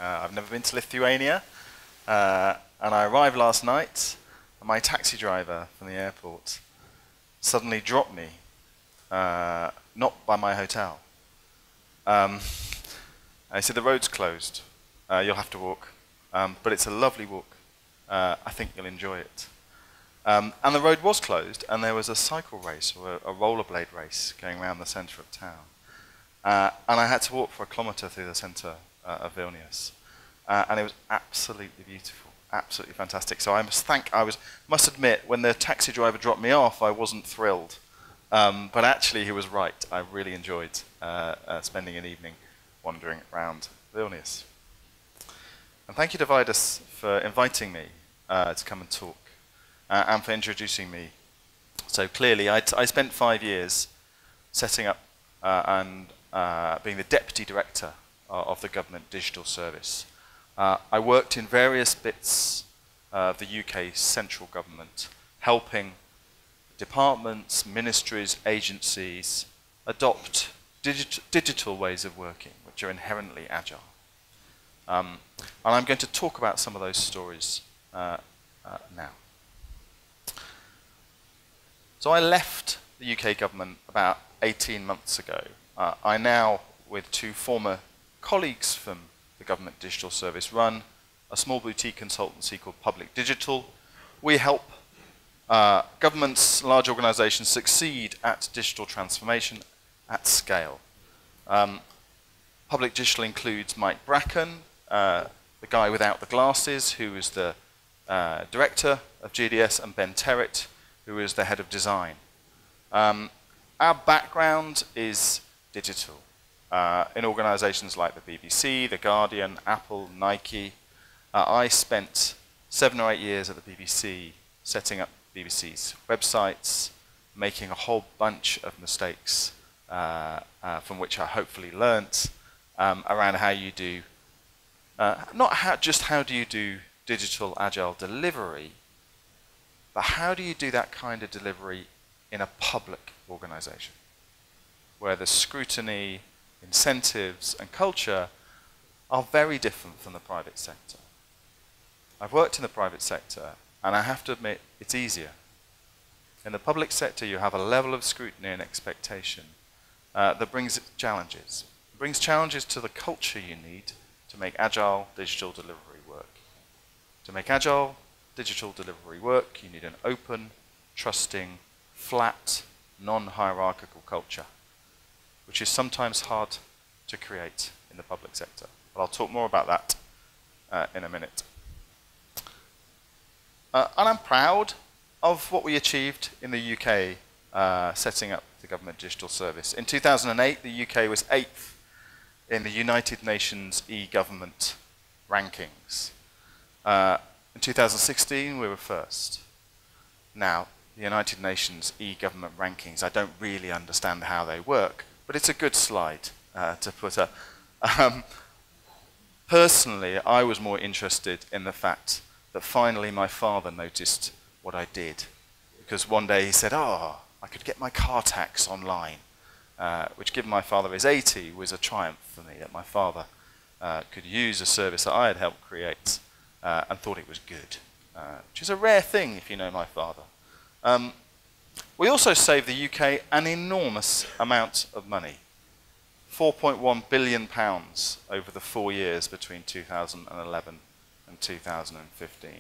I've never been to Lithuania, and I arrived last night, and my taxi driver from the airport suddenly dropped me, not by my hotel. I said, the road's closed, you'll have to walk, but it's a lovely walk. I think you'll enjoy it. And the road was closed, and there was a cycle race, or a rollerblade race, going around the centre of town. And I had to walk for 1 kilometre through the centre of Vilnius. And it was absolutely beautiful, absolutely fantastic. So I must admit, when the taxi driver dropped me off, I wasn't thrilled. But actually, he was right. I really enjoyed spending an evening wandering around Vilnius. And thank you to Valsybės for inviting me to come and talk. And for introducing me. So clearly, I spent 5 years setting up and being the deputy director of the government digital service. I worked in various bits of the UK central government, helping departments, ministries, agencies adopt digital ways of working, which are inherently agile. And I'm going to talk about some of those stories now. So I left the UK government about 18 months ago. I now, with 2 former colleagues from the government digital service, run a small boutique consultancy called Public Digital. We help governments, large organisations succeed at digital transformation at scale. Public Digital includes Mike Bracken, the guy without the glasses, who is the director of GDS, and Ben Terrett, who is the head of design. Our background is digital. In organisations like the BBC, The Guardian, Apple, Nike. I spent 7 or 8 years at the BBC setting up BBC's websites, making a whole bunch of mistakes from which I hopefully learnt around how you do, just how do you do digital agile delivery, but how do you do that kind of delivery in a public organisation, where the scrutiny, incentives, and culture are very different from the private sector. I've worked in the private sector, and I have to admit, it's easier. In the public sector, you have a level of scrutiny and expectation that brings challenges. It brings challenges to the culture you need to make agile digital delivery work. To make agile digital delivery work, you need an open, trusting, flat, non-hierarchical culture, which is sometimes hard to create in the public sector. But I'll talk more about that in a minute. And I'm proud of what we achieved in the UK setting up the government digital service. In 2008, the UK was 8th in the United Nations e-government rankings. In 2016, we were 1st. Now, the United Nations e-government rankings, I don't really understand how they work, but it's a good slide to put up. Personally, I was more interested in the fact that finally my father noticed what I did. Because one day he said, oh, I could get my car tax online, which given my father is 80, was a triumph for me, that my father could use a service that I had helped create and thought it was good, which is a rare thing if you know my father. We also saved the UK an enormous amount of money, £4.1 billion over the 4 years between 2011 and 2015.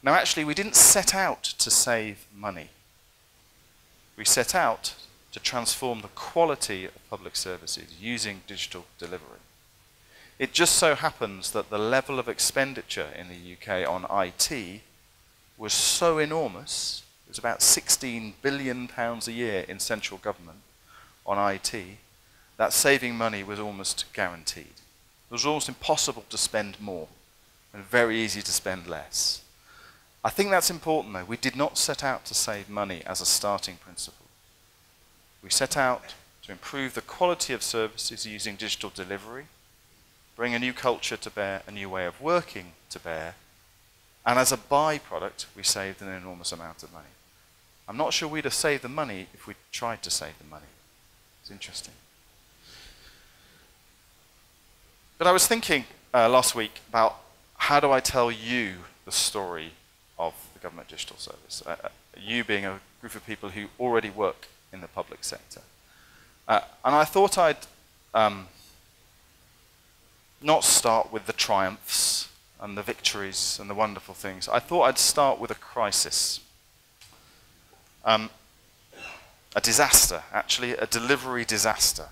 Now actually, we didn't set out to save money. We set out to transform the quality of public services using digital delivery. It just so happens that the level of expenditure in the UK on IT was so enormous. It was about £16 billion a year in central government on IT, that saving money was almost guaranteed. It was almost impossible to spend more and very easy to spend less. I think that's important though. We did not set out to save money as a starting principle. We set out to improve the quality of services using digital delivery, bring a new culture to bear, a new way of working to bear, and as a byproduct, we saved an enormous amount of money. I'm not sure we'd have saved the money if we tried to save the money. It's interesting. But I was thinking, last week about how do I tell you the story of the government digital service, you being a group of people who already work in the public sector. And I thought I'd not start with the triumphs and the victories and the wonderful things. I thought I'd start with a crisis. A disaster, actually, a delivery disaster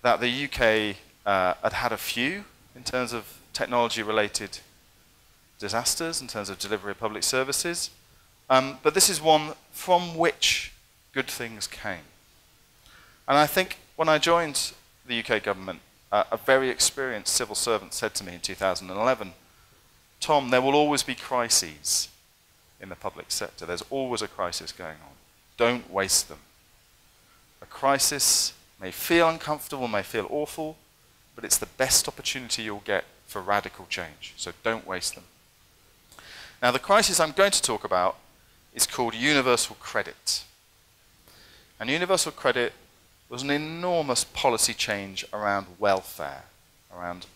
that the UK had a few in terms of technology-related disasters, in terms of delivery of public services. But this is one from which good things came. And I think when I joined the UK government, a very experienced civil servant said to me in 2011, Tom, there will always be crises in the public sector. There's always a crisis going on. Don't waste them. A crisis may feel uncomfortable, may feel awful, but it's the best opportunity you'll get for radical change. So don't waste them. Now, the crisis I'm going to talk about is called universal credit. And universal credit was an enormous policy change around welfare, around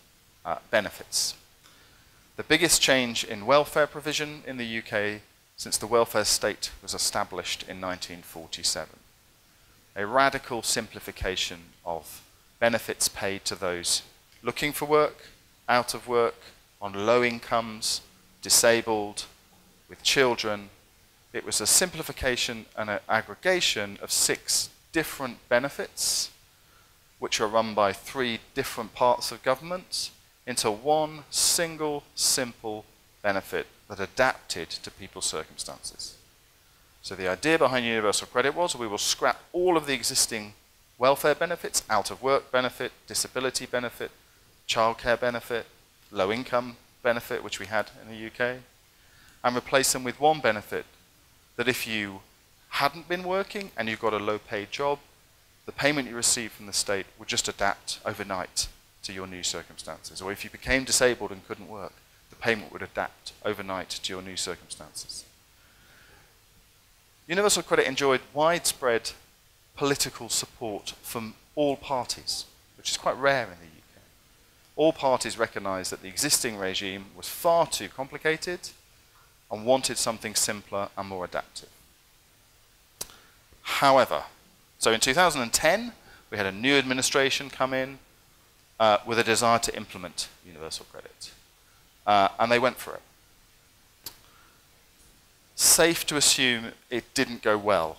benefits. The biggest change in welfare provision in the UK since the welfare state was established in 1947. A radical simplification of benefits paid to those looking for work, out of work, on low incomes, disabled, with children. It was a simplification and an aggregation of 6 different benefits, which are run by 3 different parts of government, into one single, simple benefit that adapted to people's circumstances. So the idea behind universal credit was we will scrap all of the existing welfare benefits, out of work benefit, disability benefit, childcare benefit, low income benefit, which we had in the UK, and replace them with one benefit that if you hadn't been working and you got a low paid job, the payment you received from the state would just adapt overnight to your new circumstances. Or if you became disabled and couldn't work, the payment would adapt overnight to your new circumstances. Universal credit enjoyed widespread political support from all parties, which is quite rare in the UK. All parties recognised that the existing regime was far too complicated and wanted something simpler and more adaptive. However, so in 2010, we had a new administration come in with a desire to implement universal credit. And they went for it. Safe to assume it didn't go well.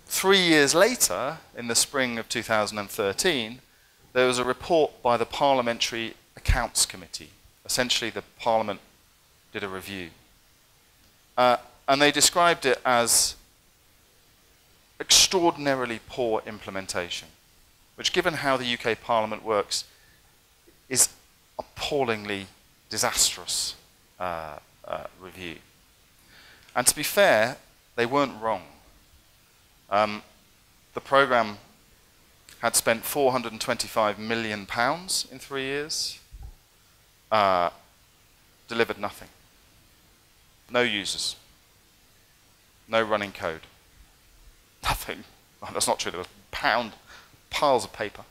3 years later, in the spring of 2013, there was a report by the Parliamentary Accounts Committee. Essentially, the Parliament did a review. And they described it as extraordinarily poor implementation, which, given how the UK Parliament works, is appallingly disastrous review. And to be fair, they weren't wrong. The programme had spent £425 million in 3 years, delivered nothing. No users. No running code. Nothing. Well, that's not true. There was piles of paper.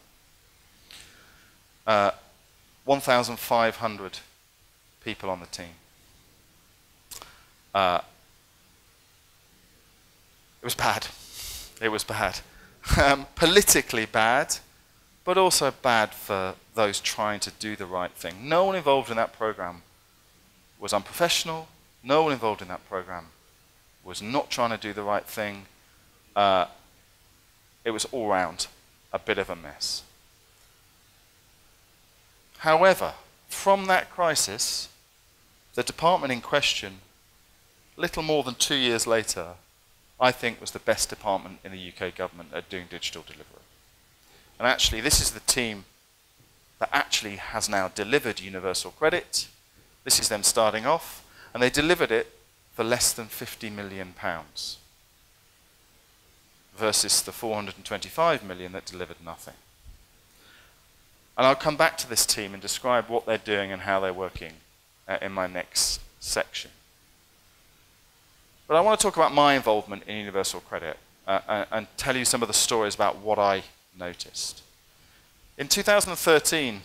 1,500 people on the team. It was bad. It was bad. Politically bad, but also bad for those trying to do the right thing. No one involved in that program was unprofessional. No one involved in that program was not trying to do the right thing. It was all round a bit of a mess. However, from that crisis, the department in question, little more than 2 years later, I think was the best department in the UK government at doing digital delivery. And actually, this is the team that actually has now delivered universal credit. This is them starting off, and they delivered it for less than £50 million versus the 425 million that delivered nothing. And I'll come back to this team and describe what they're doing and how they're working in my next section. But I want to talk about my involvement in universal credit and tell you some of the stories about what I noticed. In 2013,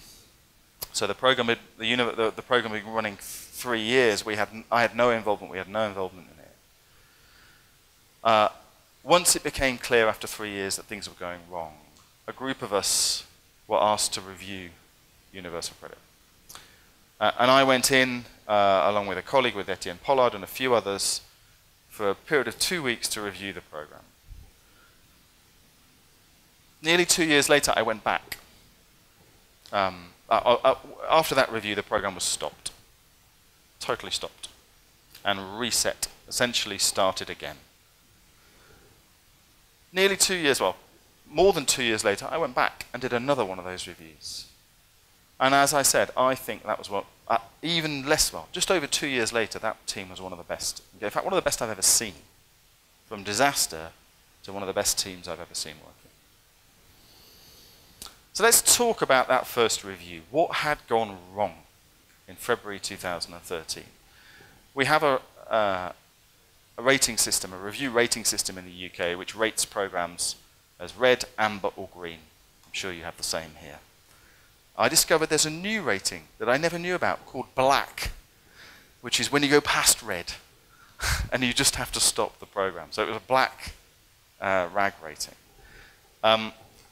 so the program had been running 3 years. I had no involvement. We had no involvement in it. Once it became clear after 3 years that things were going wrong, a group of us were asked to review universal credit. And I went in, along with a colleague, with Etienne Pollard and a few others, for a period of 2 weeks to review the program. Nearly 2 years later, I went back. After that review, the program was stopped. Totally stopped. And reset, essentially started again. Nearly 2 years, well, more than 2 years later, I went back and did another one of those reviews. And as I said, I think that was what, even less well, just over 2 years later, that team was one of the best. In fact, one of the best I've ever seen. From disaster to one of the best teams I've ever seen working. So let's talk about that first review. What had gone wrong in February 2013? We have a rating system, a review rating system in the UK, which rates programs as red, amber, or green. I'm sure you have the same here. I discovered there's a new rating that I never knew about called black, which is when you go past red and you just have to stop the program. So it was a black RAG rating.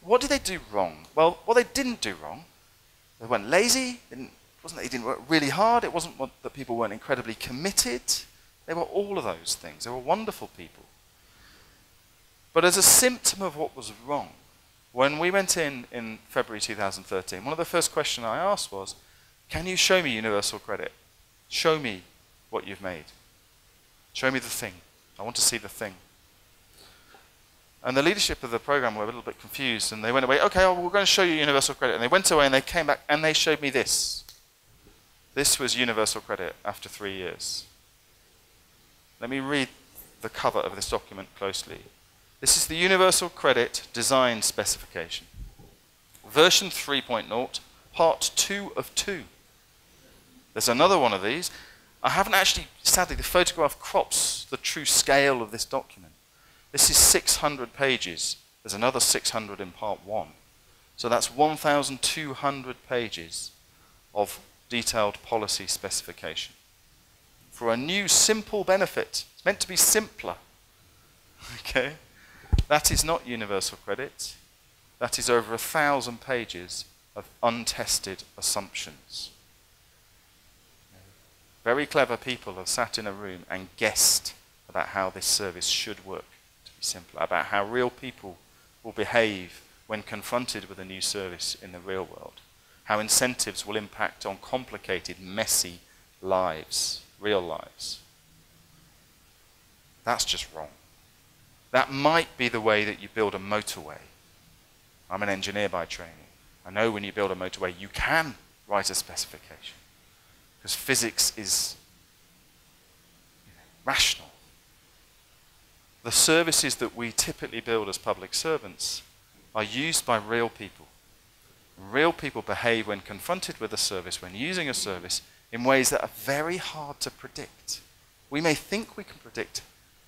What did they do wrong? Well, what they didn't do wrong, they weren't lazy. It wasn't that they didn't work really hard. It wasn't that people weren't incredibly committed. They were all of those things. They were wonderful people. But as a symptom of what was wrong, when we went in February 2013, one of the first questions I asked was, can you show me universal credit? Show me what you've made. Show me the thing. I want to see the thing. And the leadership of the program were a little bit confused, and they went away, okay, we're going to show you universal credit. And they went away and they came back and they showed me this. This was universal credit after 3 years. Let me read the cover of this document closely. This is the Universal Credit Design Specification. Version 3.0, part 2 of 2. There's another one of these. I haven't actually, sadly, the photograph crops the true scale of this document. This is 600 pages. There's another 600 in part 1. So that's 1,200 pages of detailed policy specification. For a new simple benefit. It's meant to be simpler. Okay? That is not universal credit. That is over 1,000 pages of untested assumptions. Very clever people have sat in a room and guessed about how this service should work to be simpler, about how real people will behave when confronted with a new service in the real world, how incentives will impact on complicated, messy lives, real lives. That's just wrong. That might be the way that you build a motorway. I'm an engineer by training. I know when you build a motorway, you can write a specification. Because physics is rational. The services that we typically build as public servants are used by real people. Real people behave when confronted with a service, when using a service, in ways that are very hard to predict. We may think we can predict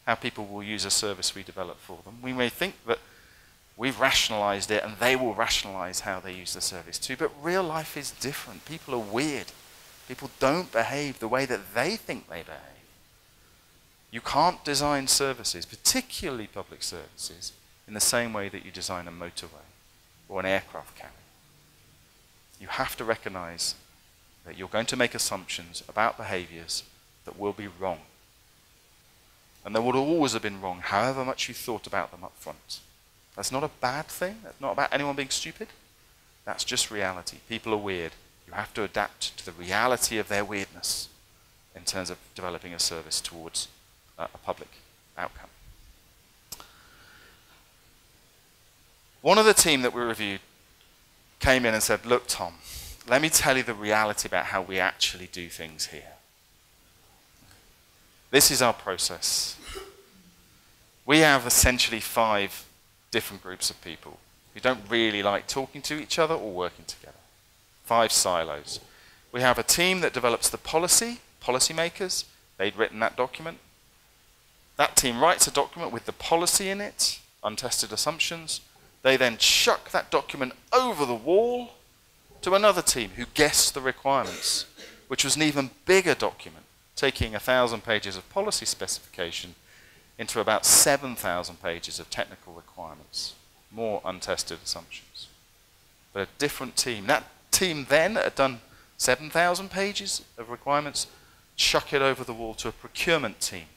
how people will use a service we develop for them. We may think that we've rationalized it and they will rationalize how they use the service too, but real life is different. People are weird. People don't behave the way that they think they behave. You can't design services, particularly public services, in the same way that you design a motorway or an aircraft carrier. You have to recognize that you're going to make assumptions about behaviors that will be wrong. And they would always have been wrong, however much you thought about them up front. That's not a bad thing. That's not about anyone being stupid. That's just reality. People are weird. You have to adapt to the reality of their weirdness in terms of developing a service towards a public outcome. One of the team that we reviewed came in and said, look, Tom, let me tell you the reality about how we actually do things here. This is our process. We have essentially 5 different groups of people who don't really like talking to each other or working together. 5 silos. We have a team that develops the policymakers. They'd written that document. That team writes a document with the policy in it, untested assumptions. They then chuck that document over the wall to another team who guessed the requirements, which was an even bigger document, taking 1,000 pages of policy specification into about 7,000 pages of technical requirements, more untested assumptions. But a different team. That team then had done 7,000 pages of requirements, chuck it over the wall to a procurement team.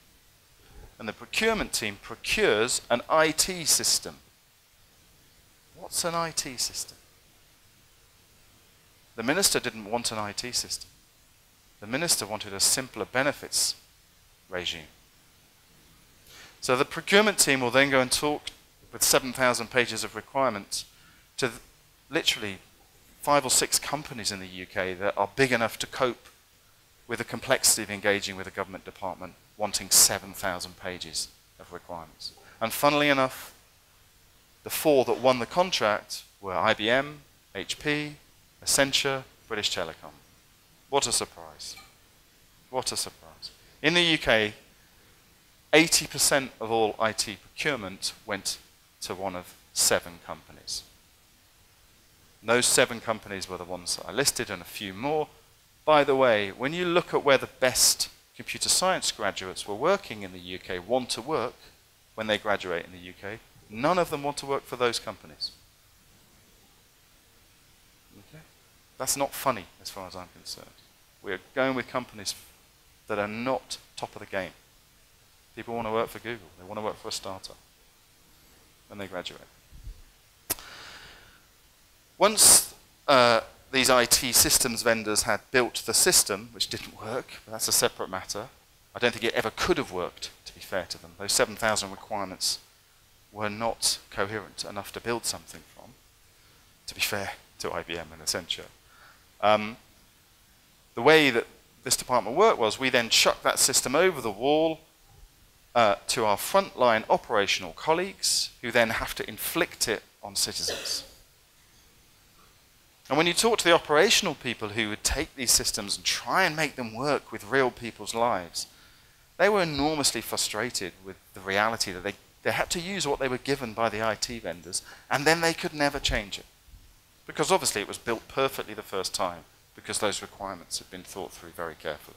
And the procurement team procures an IT system. What's an IT system? The minister didn't want an IT system. The minister wanted a simpler benefits regime. So the procurement team will then go and talk with 7,000 pages of requirements to literally 5 or 6 companies in the UK that are big enough to cope with the complexity of engaging with a government department wanting 7,000 pages of requirements. And funnily enough, the 4 that won the contract were IBM, HP, Accenture, British Telecom. What a surprise. What a surprise. In the UK, 80% of all IT procurement went to one of 7 companies. And those 7 companies were the ones that I listed and a few more. By the way, when you look at where the best computer science graduates were working in the UK want to work when they graduate in the UK, none of them want to work for those companies. Okay? That's not funny as far as I'm concerned. We're going with companies that are not top of the game. People want to work for Google. They want to work for a startup when they graduate. Once these IT systems vendors had built the system, which didn't work, but that's a separate matter. I don't think it ever could have worked, to be fair to them. Those 7,000 requirements were not coherent enough to build something from, to be fair to IBM and Accenture. The way that this department worked was we then chucked that system over the wall to our frontline operational colleagues, who then have to inflict it on citizens. And when you talk to the operational people who would take these systems and try and make them work with real people's lives, they were enormously frustrated with the reality that they had to use what they were given by the IT vendors, and then they could never change it. Because obviously it was built perfectly the first time, because those requirements had been thought through very carefully.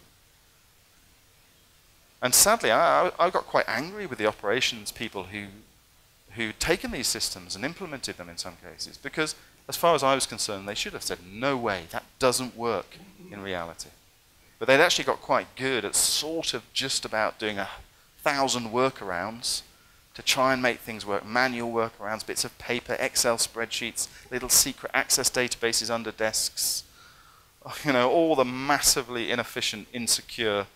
And sadly, I got quite angry with the operations people who'd taken these systems and implemented them in some cases, because as far as I was concerned, they should have said, no way, that doesn't work in reality. But they'd actually got quite good at sort of just about doing 1,000 workarounds to try and make things work, manual workarounds, bits of paper, Excel spreadsheets, little secret access databases under desks, you know, all the massively inefficient, insecure,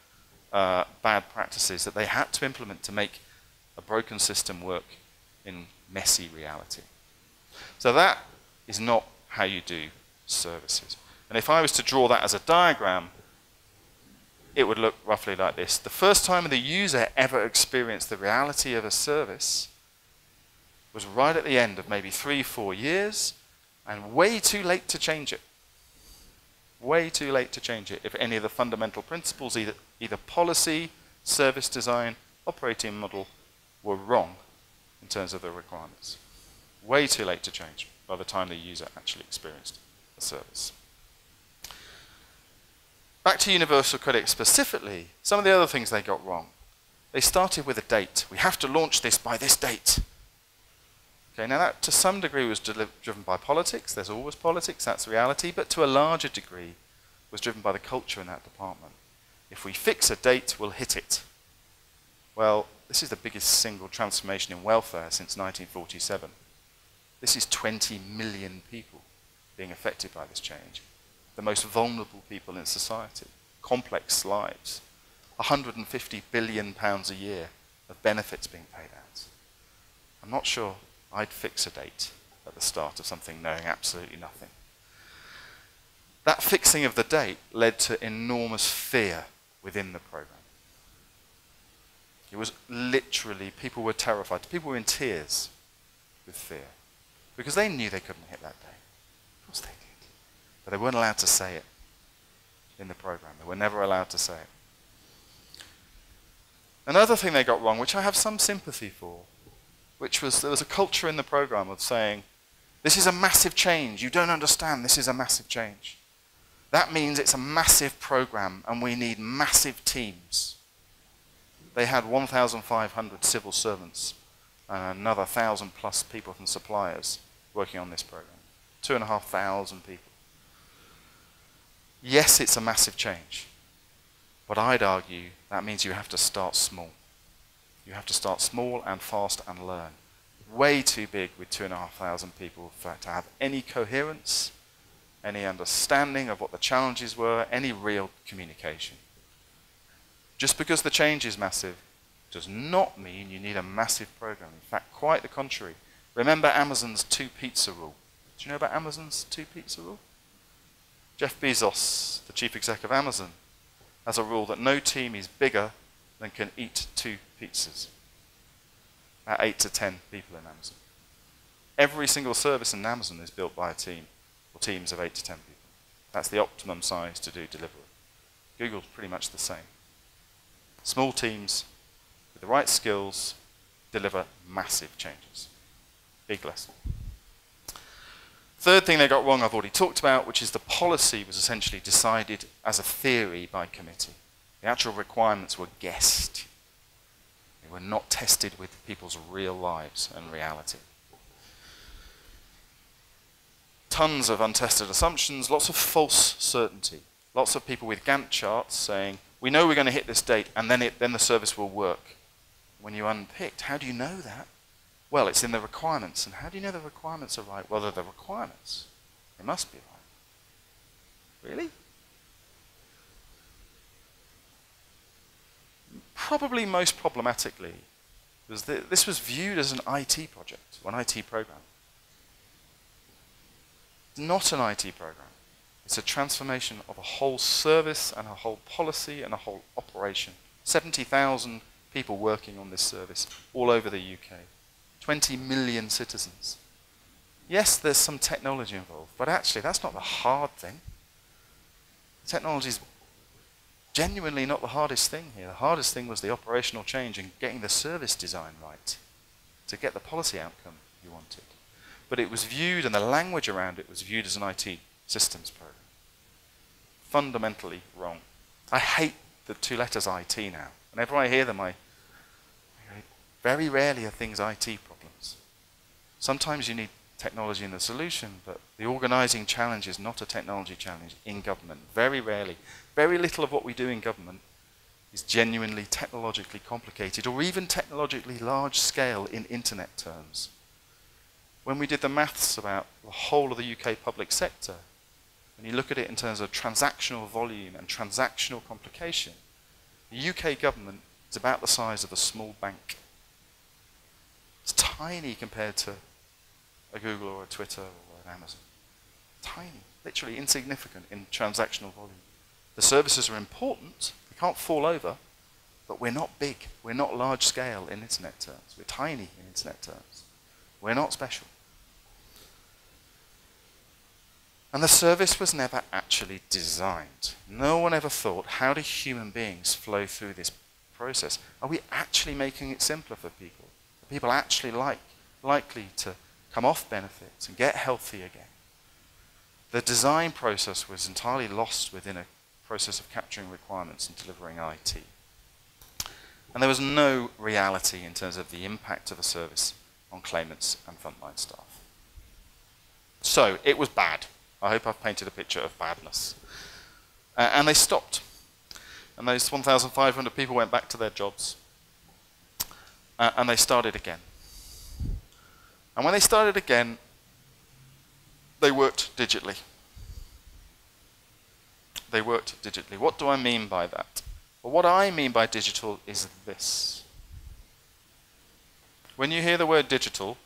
bad practices that they had to implement to make a broken system work in messy reality. So that is not how you do services. And if I was to draw that as a diagram, it would look roughly like this. The first time the user ever experienced the reality of a service was right at the end of maybe 3-4 years, and way too late to change it. Way too late to change it if any of the fundamental principles, either policy, service design, operating model, were wrong in terms of the requirements. Way too late to change by the time the user actually experienced the service. Back to universal credit specifically, some of the other things they got wrong. They started with a date. We have to launch this by this date. Okay, now that to some degree was driven by politics. There's always politics, that's reality, but to a larger degree was driven by the culture in that department. If we fix a date, we'll hit it. Well, this is the biggest single transformation in welfare since 1947. This is 20 million people being affected by this change. The most vulnerable people in society, complex lives, £150 billion a year of benefits being paid out. I'm not sure I'd fix a date at the start of something knowing absolutely nothing. That fixing of the date led to enormous fear within the program. It was literally, people were terrified. People were in tears with fear because they knew they couldn't hit that day. Of course they did. But they weren't allowed to say it in the program. They were never allowed to say it. Another thing they got wrong, which I have some sympathy for, which was there was a culture in the program of saying, this is a massive change. You don't understand. This is a massive change. That means it's a massive program and we need massive teams. They had 1,500 civil servants and another 1,000 plus people from suppliers working on this program. 2,500 people. Yes, it's a massive change, but I'd argue that means you have to start small. You have to start small and fast and learn. Way too big with 2,500 people to have any coherence, any understanding of what the challenges were, any real communication. Just because the change is massive does not mean you need a massive program. In fact, quite the contrary. Remember Amazon's 2-pizza rule. Do you know about Amazon's 2-pizza rule? Jeff Bezos, the chief exec of Amazon, has a rule that no team is bigger than can eat 2 pizzas. About 8 to 10 people in Amazon. Every single service in Amazon is built by a team, or teams of 8 to 10 people. That's the optimum size to do delivery. Google's pretty much the same. Small teams with the right skills deliver massive changes. Big lesson. Third thing they got wrong I've already talked about, which is the policy was essentially decided as a theory by committee. The actual requirements were guessed. They were not tested with people's real lives and reality. Tons of untested assumptions, lots of false certainty. Lots of people with Gantt charts saying, we know we're going to hit this date and then the service will work. When you unpicked, how do you know that? Well, it's in the requirements. And how do you know the requirements are right? Well, they're the requirements. They must be right. Really? Probably most problematically, was that this was viewed as an IT project, or an IT program. It's not an IT program. It's a transformation of a whole service and a whole policy and a whole operation. 70,000 people working on this service all over the UK. 20 million citizens. Yes, there's some technology involved, but actually that's not the hard thing. Technology is genuinely not the hardest thing here. The hardest thing was the operational change and getting the service design right to get the policy outcome you wanted. But it was viewed, and the language around it was viewed as an IT systems program. Fundamentally wrong. I hate the 2 letters IT now. Whenever I hear them, very rarely are things IT problems. Sometimes you need technology in the solution, but the organizing challenge is not a technology challenge in government. Very rarely. Very little of what we do in government is genuinely technologically complicated or even technologically large scale in internet terms. When we did the maths about the whole of the UK public sector, when you look at it in terms of transactional volume and transactional complication, the UK government is about the size of a small bank. It's tiny compared to a Google or a Twitter or an Amazon. Tiny, literally insignificant in transactional volume. The services are important, they can't fall over, but we're not big, we're not large scale in internet terms. We're tiny in internet terms. We're not special. And the service was never actually designed. No one ever thought, how do human beings flow through this process? Are we actually making it simpler for people? Are people actually likely to come off benefits and get healthy again? The design process was entirely lost within a process of capturing requirements and delivering IT. And there was no reality in terms of the impact of a service on claimants and frontline staff. So it was bad. I hope I've painted a picture of badness. And they stopped. And those 1,500 people went back to their jobs. And they started again. And when they started again, they worked digitally. They worked digitally. What do I mean by that? Well, what I mean by digital is this. When you hear the word digital,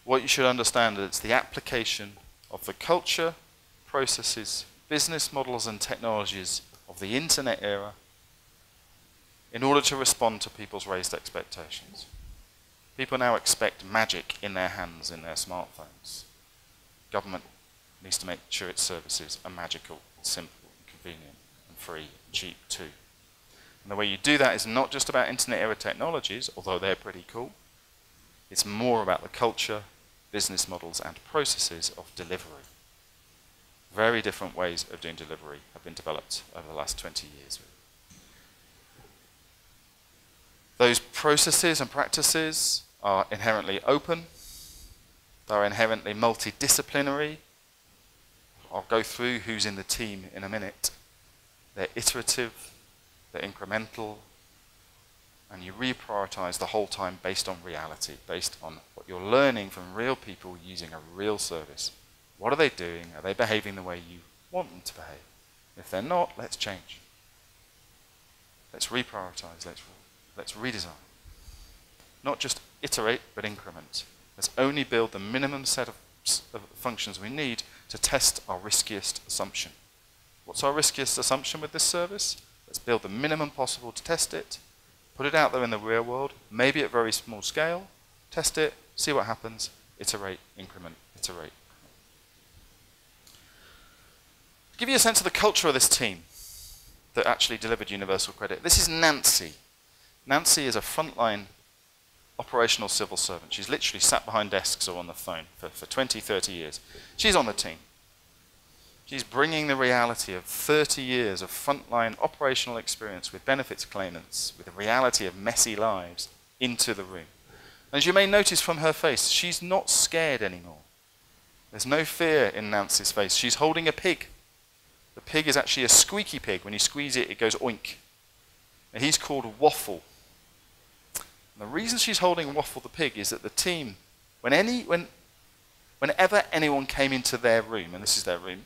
what you should understand is it's the application of the culture, processes, business models and technologies of the internet era in order to respond to people's raised expectations. People now expect magic in their hands, in their smartphones. Government needs to make sure its services are magical, simple, and convenient, and free, and cheap too. And the way you do that is not just about internet era technologies, although they're pretty cool. It's more about the culture, business models, and processes of delivery. Very different ways of doing delivery have been developed over the last 20 years. Those processes and practices are inherently open. They're inherently multidisciplinary. I'll go through who's in the team in a minute. They're iterative, they're incremental, and you reprioritize the whole time based on reality, based on what you're learning from real people using a real service. What are they doing? Are they behaving the way you want them to behave? If they're not, let's change. Let's reprioritize, let's redesign. Not just iterate, but increment. Let's only build the minimum set of functions we need to test our riskiest assumption. What's our riskiest assumption with this service? Let's build the minimum possible to test it, put it out there in the real world, maybe at very small scale, test it, see what happens, iterate, increment, iterate. To give you a sense of the culture of this team that actually delivered universal credit, this is Nancy. Nancy is a frontline operational civil servant. She's literally sat behind desks or on the phone for 20, 30 years. She's on the team. She's bringing the reality of 30 years of frontline operational experience with benefits claimants, with the reality of messy lives, into the room. As you may notice from her face, she's not scared anymore. There's no fear in Nancy's face. She's holding a pig. The pig is actually a squeaky pig. When you squeeze it, it goes oink. And he's called Waffle. And the reason she's holding Waffle the pig is that the team, whenever anyone came into their room, and this is their room,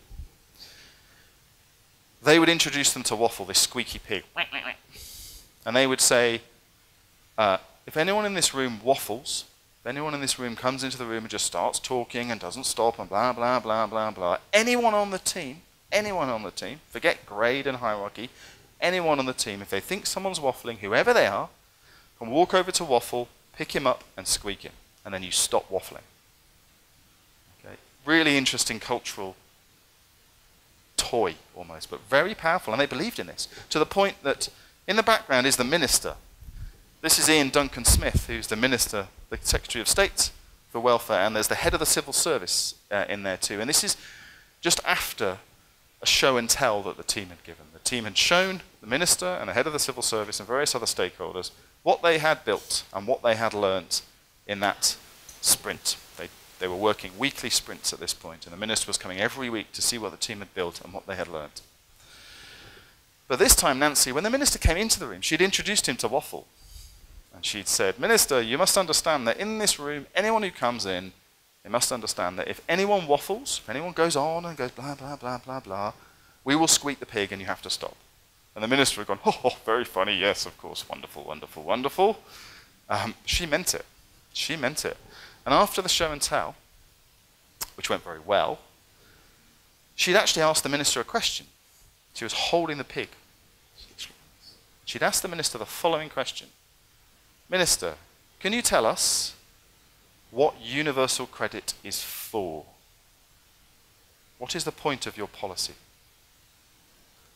they would introduce them to Waffle, this squeaky pig. And they would say, if anyone in this room waffles, if anyone in this room comes into the room and just starts talking and doesn't stop and blah, blah, blah, blah, blah, anyone on the team, forget grade and hierarchy, anyone on the team, if they think someone's waffling, whoever they are, can walk over to Waffle, pick him up and squeak him, and then you stop waffling. Okay. Really interesting cultural toy almost, but very powerful, and they believed in this, to the point that in the background is the minister. This is Ian Duncan Smith, who's the minister, the Secretary of State for Welfare, and there's the head of the civil service in there too. And this is just after a show and tell that the team had given. The team had shown the minister and the head of the civil service and various other stakeholders what they had built and what they had learnt in that sprint. They were working weekly sprints at this point, and the minister was coming every week to see what the team had built and what they had learnt. But this time, Nancy, when the minister came into the room, she'd introduced him to Waffle. And she'd said, Minister, you must understand that in this room, anyone who comes in, they must understand that if anyone waffles, if anyone goes on and goes blah, blah, blah, blah, blah, we will squeak the pig and you have to stop. And the minister had gone, oh, very funny, yes, of course, wonderful, wonderful, wonderful. She meant it. She meant it. And after the show and tell, which went very well, she'd actually asked the minister a question. She was holding the pig. She'd asked the minister the following question. Minister, can you tell us what universal credit is for? What is the point of your policy?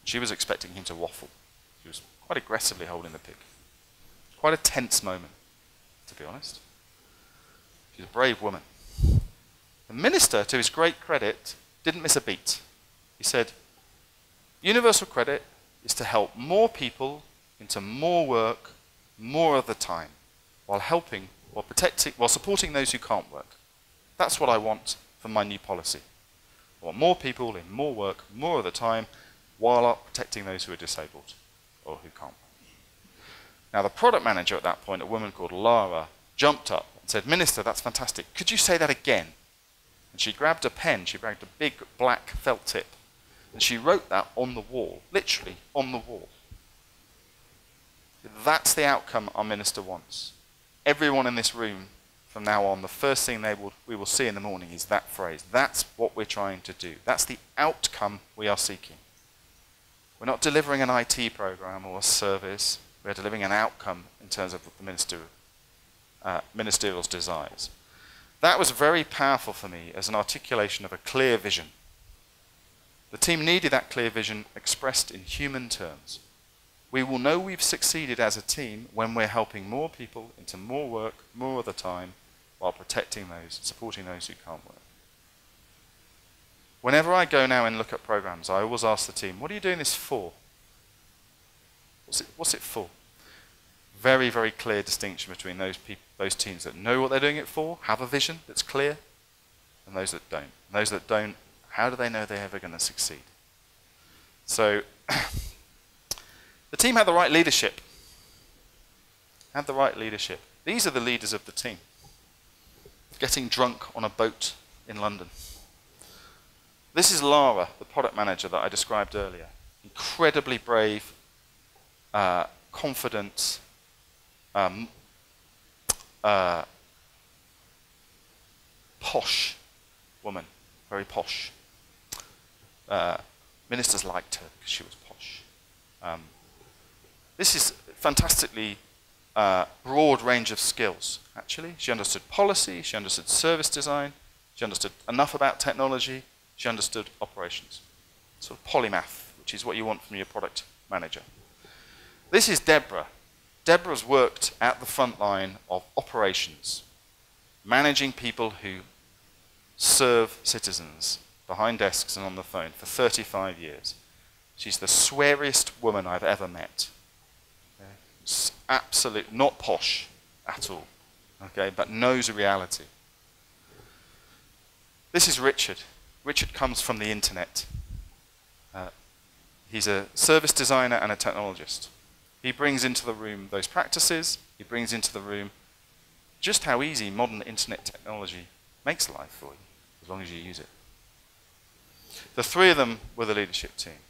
She was expecting him to waffle. She was quite aggressively holding the pig. Quite a tense moment, to be honest. She's a brave woman. The minister, to his great credit, didn't miss a beat. He said, universal credit is to help more people into more work, more of the time, while helping, while supporting those who can't work. That's what I want for my new policy. I want more people in more work, more of the time, while protecting those who are disabled or who can't. Now the product manager at that point, a woman called Lara, jumped up and said, Minister, that's fantastic. Could you say that again? And she grabbed a pen, she grabbed a big black felt tip, and she wrote that on the wall, literally on the wall. That's the outcome our minister wants. Everyone in this room, from now on, the first thing we will see in the morning is that phrase. That's what we're trying to do. That's the outcome we are seeking. We're not delivering an IT program or a service. We're delivering an outcome in terms of what the ministerial's desires. That was very powerful for me as an articulation of a clear vision. The team needed that clear vision expressed in human terms. We will know we've succeeded as a team when we're helping more people into more work, more of the time, while protecting those, supporting those who can't work. Whenever I go now and look at programs, I always ask the team, what are you doing this for? What's it for? Very, very clear distinction between those teams that know what they're doing it for, have a vision that's clear, and those that don't. And those that don't, how do they know they're ever going to succeed? So, the team had the right leadership. Had the right leadership. These are the leaders of the team. Getting drunk on a boat in London. This is Lara, the product manager that I described earlier. Incredibly brave, confident, posh woman, very posh. Ministers liked her because she was posh. This is fantastically broad range of skills, actually. She understood policy, she understood service design, she understood enough about technology, she understood operations. Sort of polymath, which is what you want from your product manager. This is Deborah. Deborah's worked at the front line of operations, managing people who serve citizens behind desks and on the phone for 35 years. She's the sweariest woman I've ever met. Absolute, not posh at all, okay, but knows reality. This is Richard. Richard comes from the internet. He's a service designer and a technologist. He brings into the room those practices, he brings into the room just how easy modern internet technology makes life for you, as long as you use it. The three of them were the leadership team.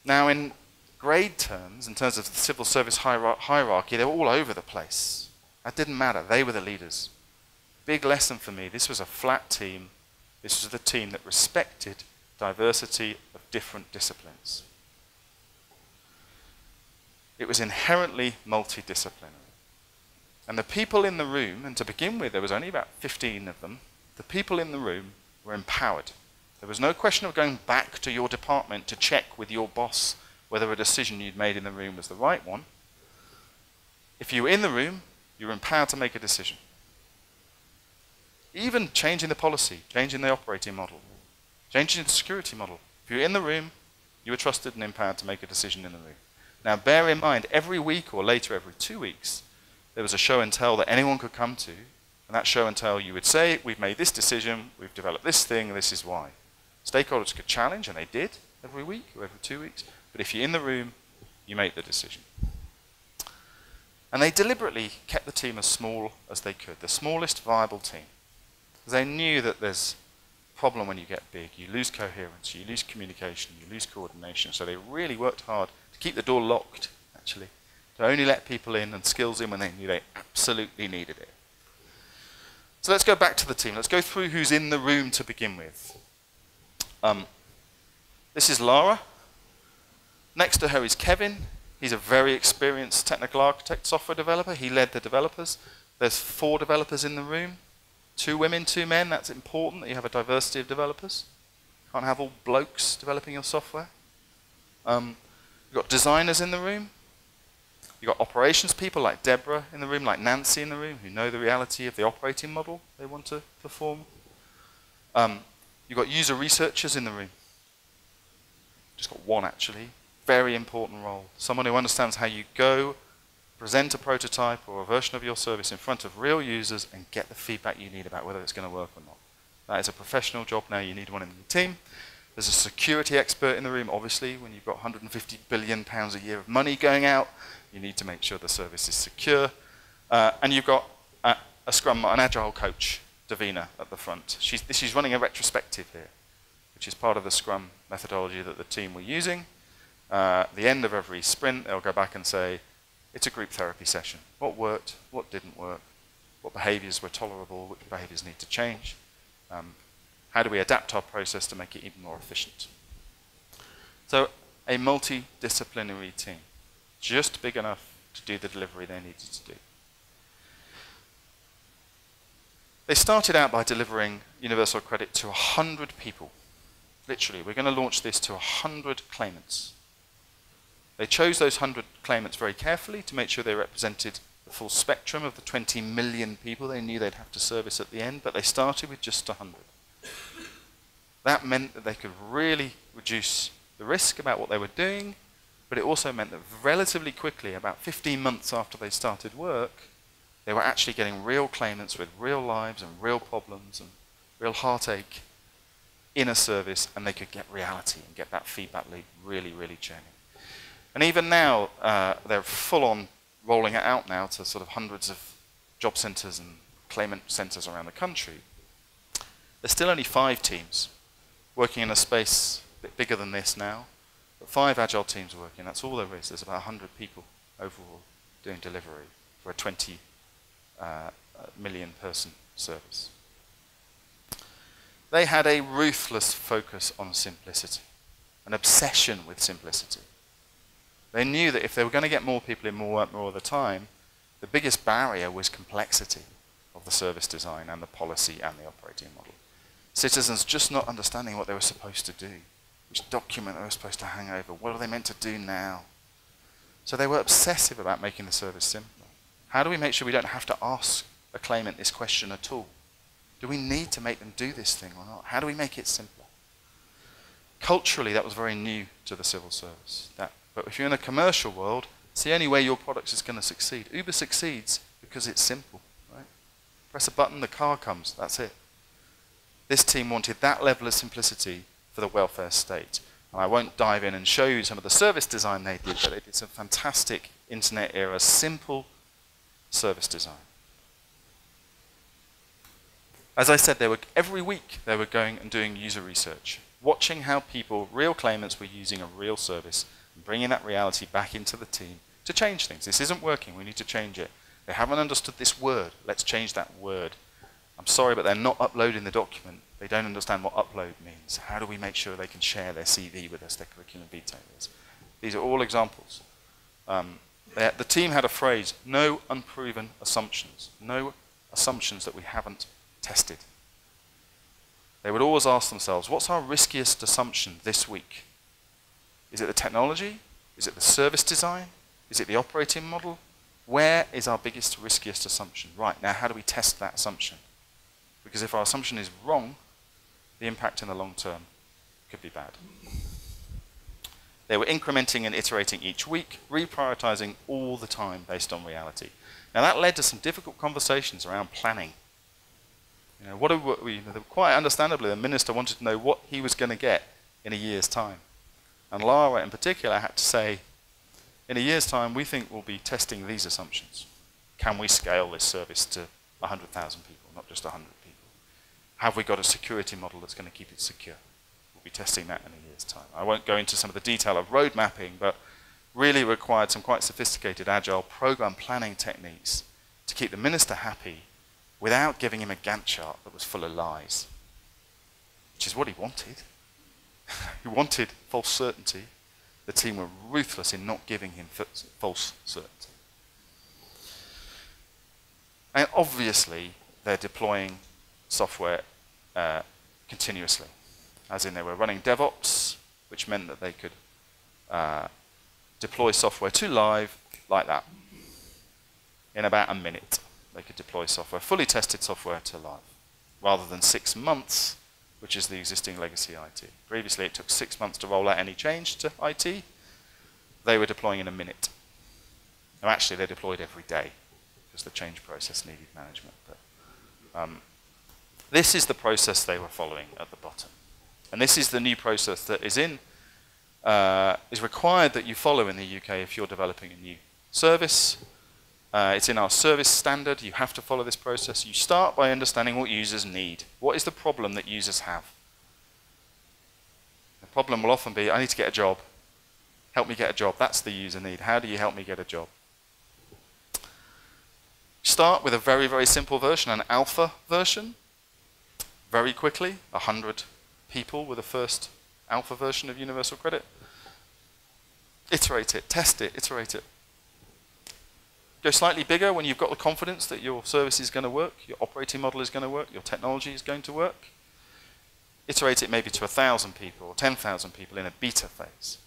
Now, in grade terms, in terms of the civil service hierarchy, they were all over the place. That didn't matter. They were the leaders. Big lesson for me. This was a flat team. This was the team that respected diversity of different disciplines. It was inherently multidisciplinary. And the people in the room, and to begin with, there was only about 15 of them, the people in the room were empowered. There was no question of going back to your department to check with your boss whether a decision you'd made in the room was the right one. If you were in the room, you were empowered to make a decision. Even changing the policy, changing the operating model, changing the security model. If you were in the room, you were trusted and empowered to make a decision in the room. Now bear in mind, every week or later every 2 weeks, there was a show and tell that anyone could come to, and that show and tell you would say, we've made this decision, we've developed this thing, this is why. Stakeholders could challenge, and they did every week or every 2 weeks, but if you're in the room, you make the decision. And they deliberately kept the team as small as they could, the smallest viable team. Because they knew that there's a problem when you get big. You lose coherence, you lose communication, you lose coordination. So they really worked hard to keep the door locked, actually, to only let people in and skills in when they knew they absolutely needed it. So let's go back to the team. Let's go through who's in the room to begin with. This is Lara. Next to her is Kevin. He's a very experienced technical architect, software developer. He led the developers. There's 4 developers in the room. 2 women, 2 men. That's important that you have a diversity of developers. Can't have all blokes developing your software. You've got designers in the room. You've got operations people like Deborah in the room, like Nancy in the room, who know the reality of the operating model they want to perform. You've got user researchers in the room. Just got one, actually. Very important role. Someone who understands how you go, present a prototype or a version of your service in front of real users and get the feedback you need about whether it's going to work or not. That is a professional job now. You need one in the team. There's a security expert in the room, obviously. When you've got £150 billion a year of money going out, you need to make sure the service is secure. And you've got a Scrum, an Agile coach, Davina, at the front. She's running a retrospective here, which is part of the Scrum methodology that the team were using. At the end of every sprint, they'll go back and say, it's a group therapy session. What worked? What didn't work? What behaviors were tolerable? Which behaviors need to change? How do we adapt our process to make it even more efficient? So a multidisciplinary team, just big enough to do the delivery they needed to do. They started out by delivering universal credit to 100 people. Literally, we're going to launch this to 100 claimants. They chose those 100 claimants very carefully to make sure they represented the full spectrum of the 20 million people they knew they'd have to service at the end, but they started with just 100. That meant that they could really reduce the risk about what they were doing, but it also meant that relatively quickly, about 15 months after they started work, they were actually getting real claimants with real lives and real problems and real heartache in a service, and they could get reality and get that feedback loop really, really churning. And even now, they're full on rolling it out now to sort of hundreds of job centres and claimant centres around the country. There's still only 5 teams working in a space a bit bigger than this now, but 5 agile teams working. That's all there is. There's about 100 people overall doing delivery for a 20 million person service. They had a ruthless focus on simplicity, an obsession with simplicity. They knew that if they were going to get more people in more work more of the time, the biggest barrier was complexity of the service design and the policy and the operating model. Citizens just not understanding what they were supposed to do, which document they were supposed to hang over, what are they meant to do now? So they were obsessive about making the service simpler. How do we make sure we don't have to ask a claimant this question at all? Do we need to make them do this thing or not? How do we make it simpler? Culturally, that was very new to the civil service. But if you're in the commercial world, it's the only way your product is going to succeed. Uber succeeds because it's simple, right? Press a button, the car comes, that's it. This team wanted that level of simplicity for the welfare state. And I won't dive in and show you some of the service design they did, but they did some fantastic internet era, simple service design. As I said, every week they were going and doing user research, watching how people, real claimants, were using a real service and bringing that reality back into the team to change things. This isn't working, we need to change it. They haven't understood this word, let's change that word. I'm sorry, but they're not uploading the document. They don't understand what upload means. How do we make sure they can share their CV with us, their curriculum vitae with us? These are all examples. The team had a phrase, no unproven assumptions. No assumptions that we haven't tested. They would always ask themselves, what's our riskiest assumption this week? Is it the technology? Is it the service design? Is it the operating model? Where is our biggest, riskiest assumption? Right, now how do we test that assumption? Because if our assumption is wrong, the impact in the long term could be bad. They were incrementing and iterating each week, reprioritizing all the time based on reality. Now that led to some difficult conversations around planning. You know, quite understandably, the minister wanted to know what he was going to get in a year's time. And Lara in particular had to say, in a year's time, we think we'll be testing these assumptions. Can we scale this service to 100,000 people, not just 100 people? Have we got a security model that's going to keep it secure? We'll be testing that in a year's time. I won't go into some of the detail of road mapping, but really required some quite sophisticated agile program planning techniques to keep the minister happy without giving him a Gantt chart that was full of lies, which is what he wanted. He wanted false certainty. The team were ruthless in not giving him false certainty. And obviously, they're deploying software continuously, as in they were running DevOps, which meant that they could deploy software to live like that. In about a minute, they could deploy software, fully tested software to live, rather than 6 months, which is the existing legacy IT. Previously, it took 6 months to roll out any change to IT. They were deploying in a minute. Now, actually, they deployed every day because the change process needed management. But, this is the process they were following at the bottom. And this is the new process that is required that you follow in the UK if you're developing a new service. It's in our service standard. You have to follow this process. You start by understanding what users need. What is the problem that users have? The problem will often be, I need to get a job. Help me get a job. That's the user need. How do you help me get a job? Start with a very, very simple version, an alpha version. Very quickly, 100 people with the first alpha version of Universal Credit. Iterate it, test it, iterate it. Go slightly bigger when you've got the confidence that your service is going to work, your operating model is going to work, your technology is going to work. Iterate it maybe to 1,000 people or 10,000 people in a beta phase.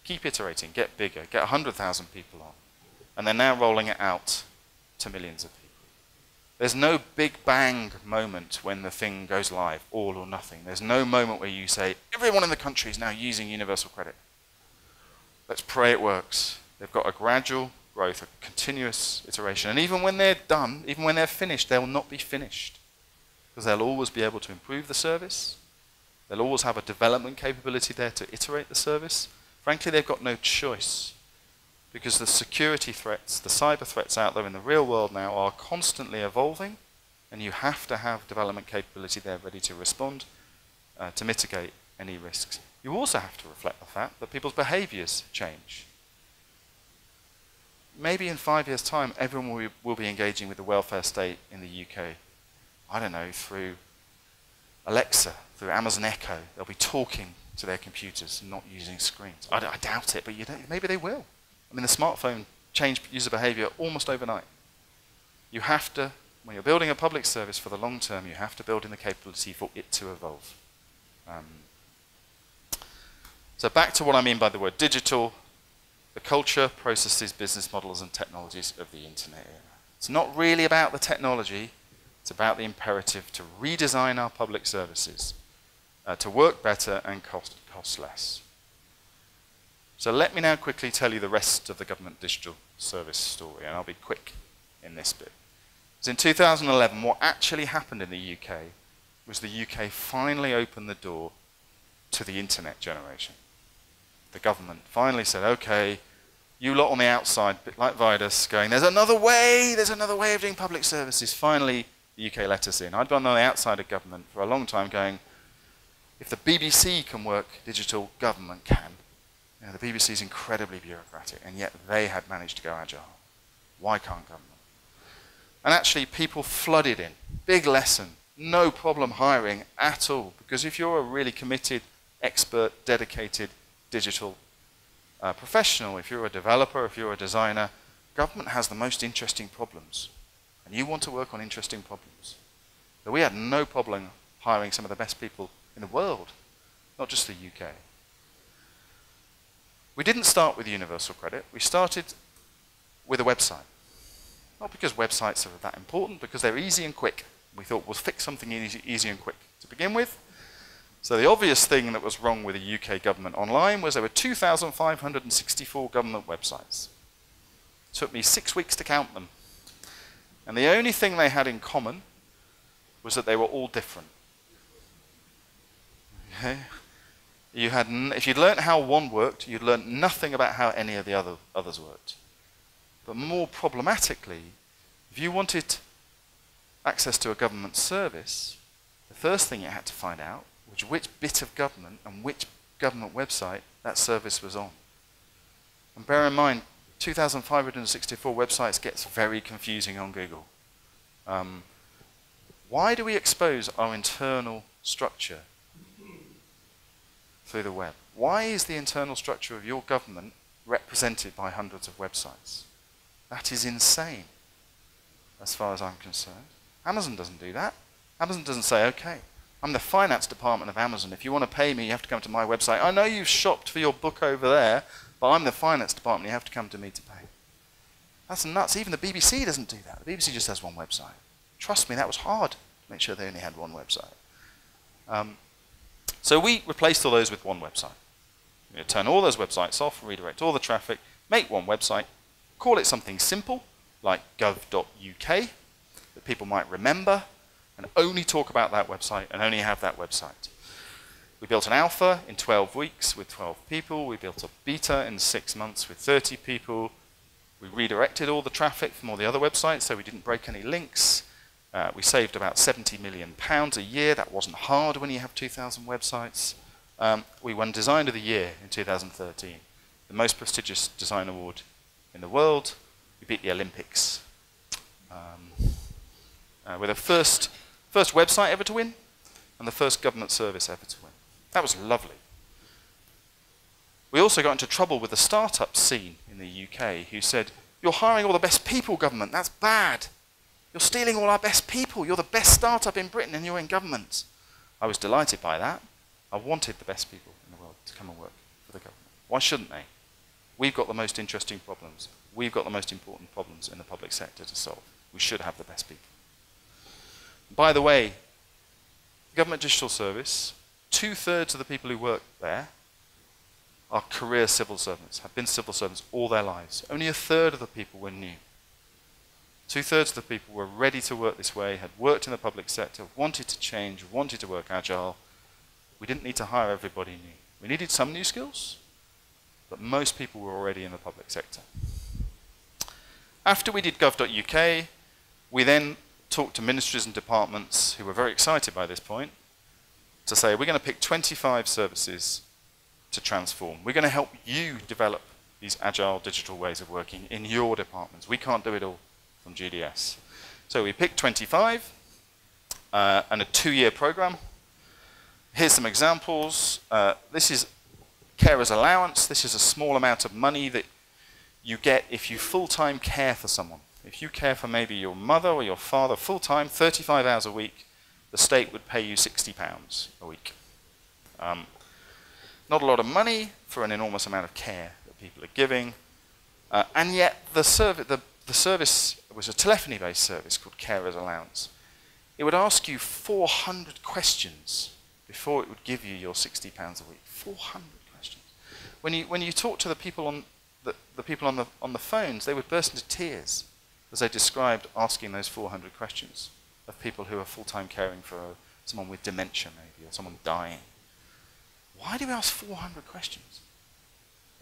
keep iterating, get bigger, get 100,000 people on. And they're now rolling it out to millions of people. There's no big bang moment when the thing goes live, all or nothing. There's no moment where you say, everyone in the country is now using universal credit. Let's pray it works. They've got a gradual growth, a continuous iteration. And even when they're done, even when they're finished, they'll not be finished. Because they'll always be able to improve the service. They'll always have a development capability there to iterate the service. Frankly, they've got no choice. Because the security threats, the cyber threats out there in the real world now are constantly evolving, and you have to have development capability there ready to respond, to mitigate any risks. You also have to reflect the fact that people's behaviors change. Maybe in 5 years' time, everyone will be engaging with the welfare state in the UK. I don't know, through Alexa, through Amazon Echo. They'll be talking to their computers and not using screens. I doubt it, but maybe they will. I mean, the smartphone changed user behavior almost overnight. You have to, when you're building a public service for the long term, you have to build in the capability for it to evolve. So back to what I mean by the word digital, the culture, processes, business models, and technologies of the internet era. It's not really about the technology, it's about the imperative to redesign our public services, to work better and cost less. So let me now quickly tell you the rest of the government digital service story, and I'll be quick in this bit. So in 2011, what actually happened in the UK was the UK finally opened the door to the internet generation. The government finally said, okay, you lot on the outside, a bit like Vidas, going, there's another way of doing public services. Finally, the UK let us in. I'd been on the outside of government for a long time going, if the BBC can work digital, government can. You know, the BBC is incredibly bureaucratic, and yet they had managed to go agile. Why can't government? And actually, people flooded in. Big lesson. No problem hiring at all. Because if you're a really committed, expert, dedicated digital professional, if you're a developer, if you're a designer, government has the most interesting problems. And you want to work on interesting problems. So we had no problem hiring some of the best people in the world, not just the UK. We didn't start with universal credit. We started with a website. Not because websites are that important, because they're easy and quick. We thought we'll fix something easy and quick to begin with. So the obvious thing that was wrong with the UK government online was there were 2,564 government websites. It took me 6 weeks to count them. And the only thing they had in common was that they were all different. Okay? If you'd learned how one worked, you'd learned nothing about how any of the others worked. But more problematically, if you wanted access to a government service, the first thing you had to find out was which bit of government and which government website that service was on. And bear in mind, 2,564 websites gets very confusing on Google. Why do we expose our internal structure through the web? Why is the internal structure of your government represented by hundreds of websites? That is insane, as far as I'm concerned. Amazon doesn't do that. Amazon doesn't say, okay, I'm the finance department of Amazon. If you want to pay me, you have to come to my website. I know you've shopped for your book over there, but I'm the finance department. You have to come to me to pay. That's nuts. Even the BBC doesn't do that. The BBC just has one website. Trust me, that was hard to make sure they only had one website. So we replaced all those with one website. We turn all those websites off, redirect all the traffic, make one website, call it something simple, like gov.uk, that people might remember, and only talk about that website and only have that website. We built an alpha in 12 weeks with 12 people. We built a beta in 6 months with 30 people. We redirected all the traffic from all the other websites so we didn't break any links. We saved about £70 million a year. That wasn't hard when you have 2,000 websites. We won Design of the Year in 2013, the most prestigious design award in the world. We beat the Olympics. We're the first website ever to win and the first government service ever to win. That was lovely. We also got into trouble with the startup scene in the UK who said, you're hiring all the best people, government, that's bad. You're stealing all our best people. You're the best startup in Britain and you're in government. I was delighted by that. I wanted the best people in the world to come and work for the government. Why shouldn't they? We've got the most interesting problems. We've got the most important problems in the public sector to solve. We should have the best people. By the way, Government Digital Service, 2/3 of the people who work there are career civil servants, have been civil servants all their lives. Only 1/3 of the people were new. 2/3 of the people were ready to work this way, had worked in the public sector, wanted to change, wanted to work agile. We didn't need to hire everybody new. We needed some new skills, but most people were already in the public sector. After we did gov.uk, we then talked to ministries and departments who were very excited by this point to say, we're going to pick 25 services to transform. We're going to help you develop these agile digital ways of working in your departments. We can't do it all from GDS. So we picked 25 and a 2-year program. Here's some examples. This is carer's allowance. This is a small amount of money that you get if you full-time care for someone. If you care for maybe your mother or your father full-time, 35 hours a week, the state would pay you £60 a week. Not a lot of money for an enormous amount of care that people are giving, and yet the service was a telephony-based service called Carer's Allowance. It would ask you 400 questions before it would give you your £60 a week. 400 questions. When you talk to the people on the phones, they would burst into tears as they described asking those 400 questions of people who are full-time caring for someone with dementia maybe, or someone dying. Why do we ask 400 questions?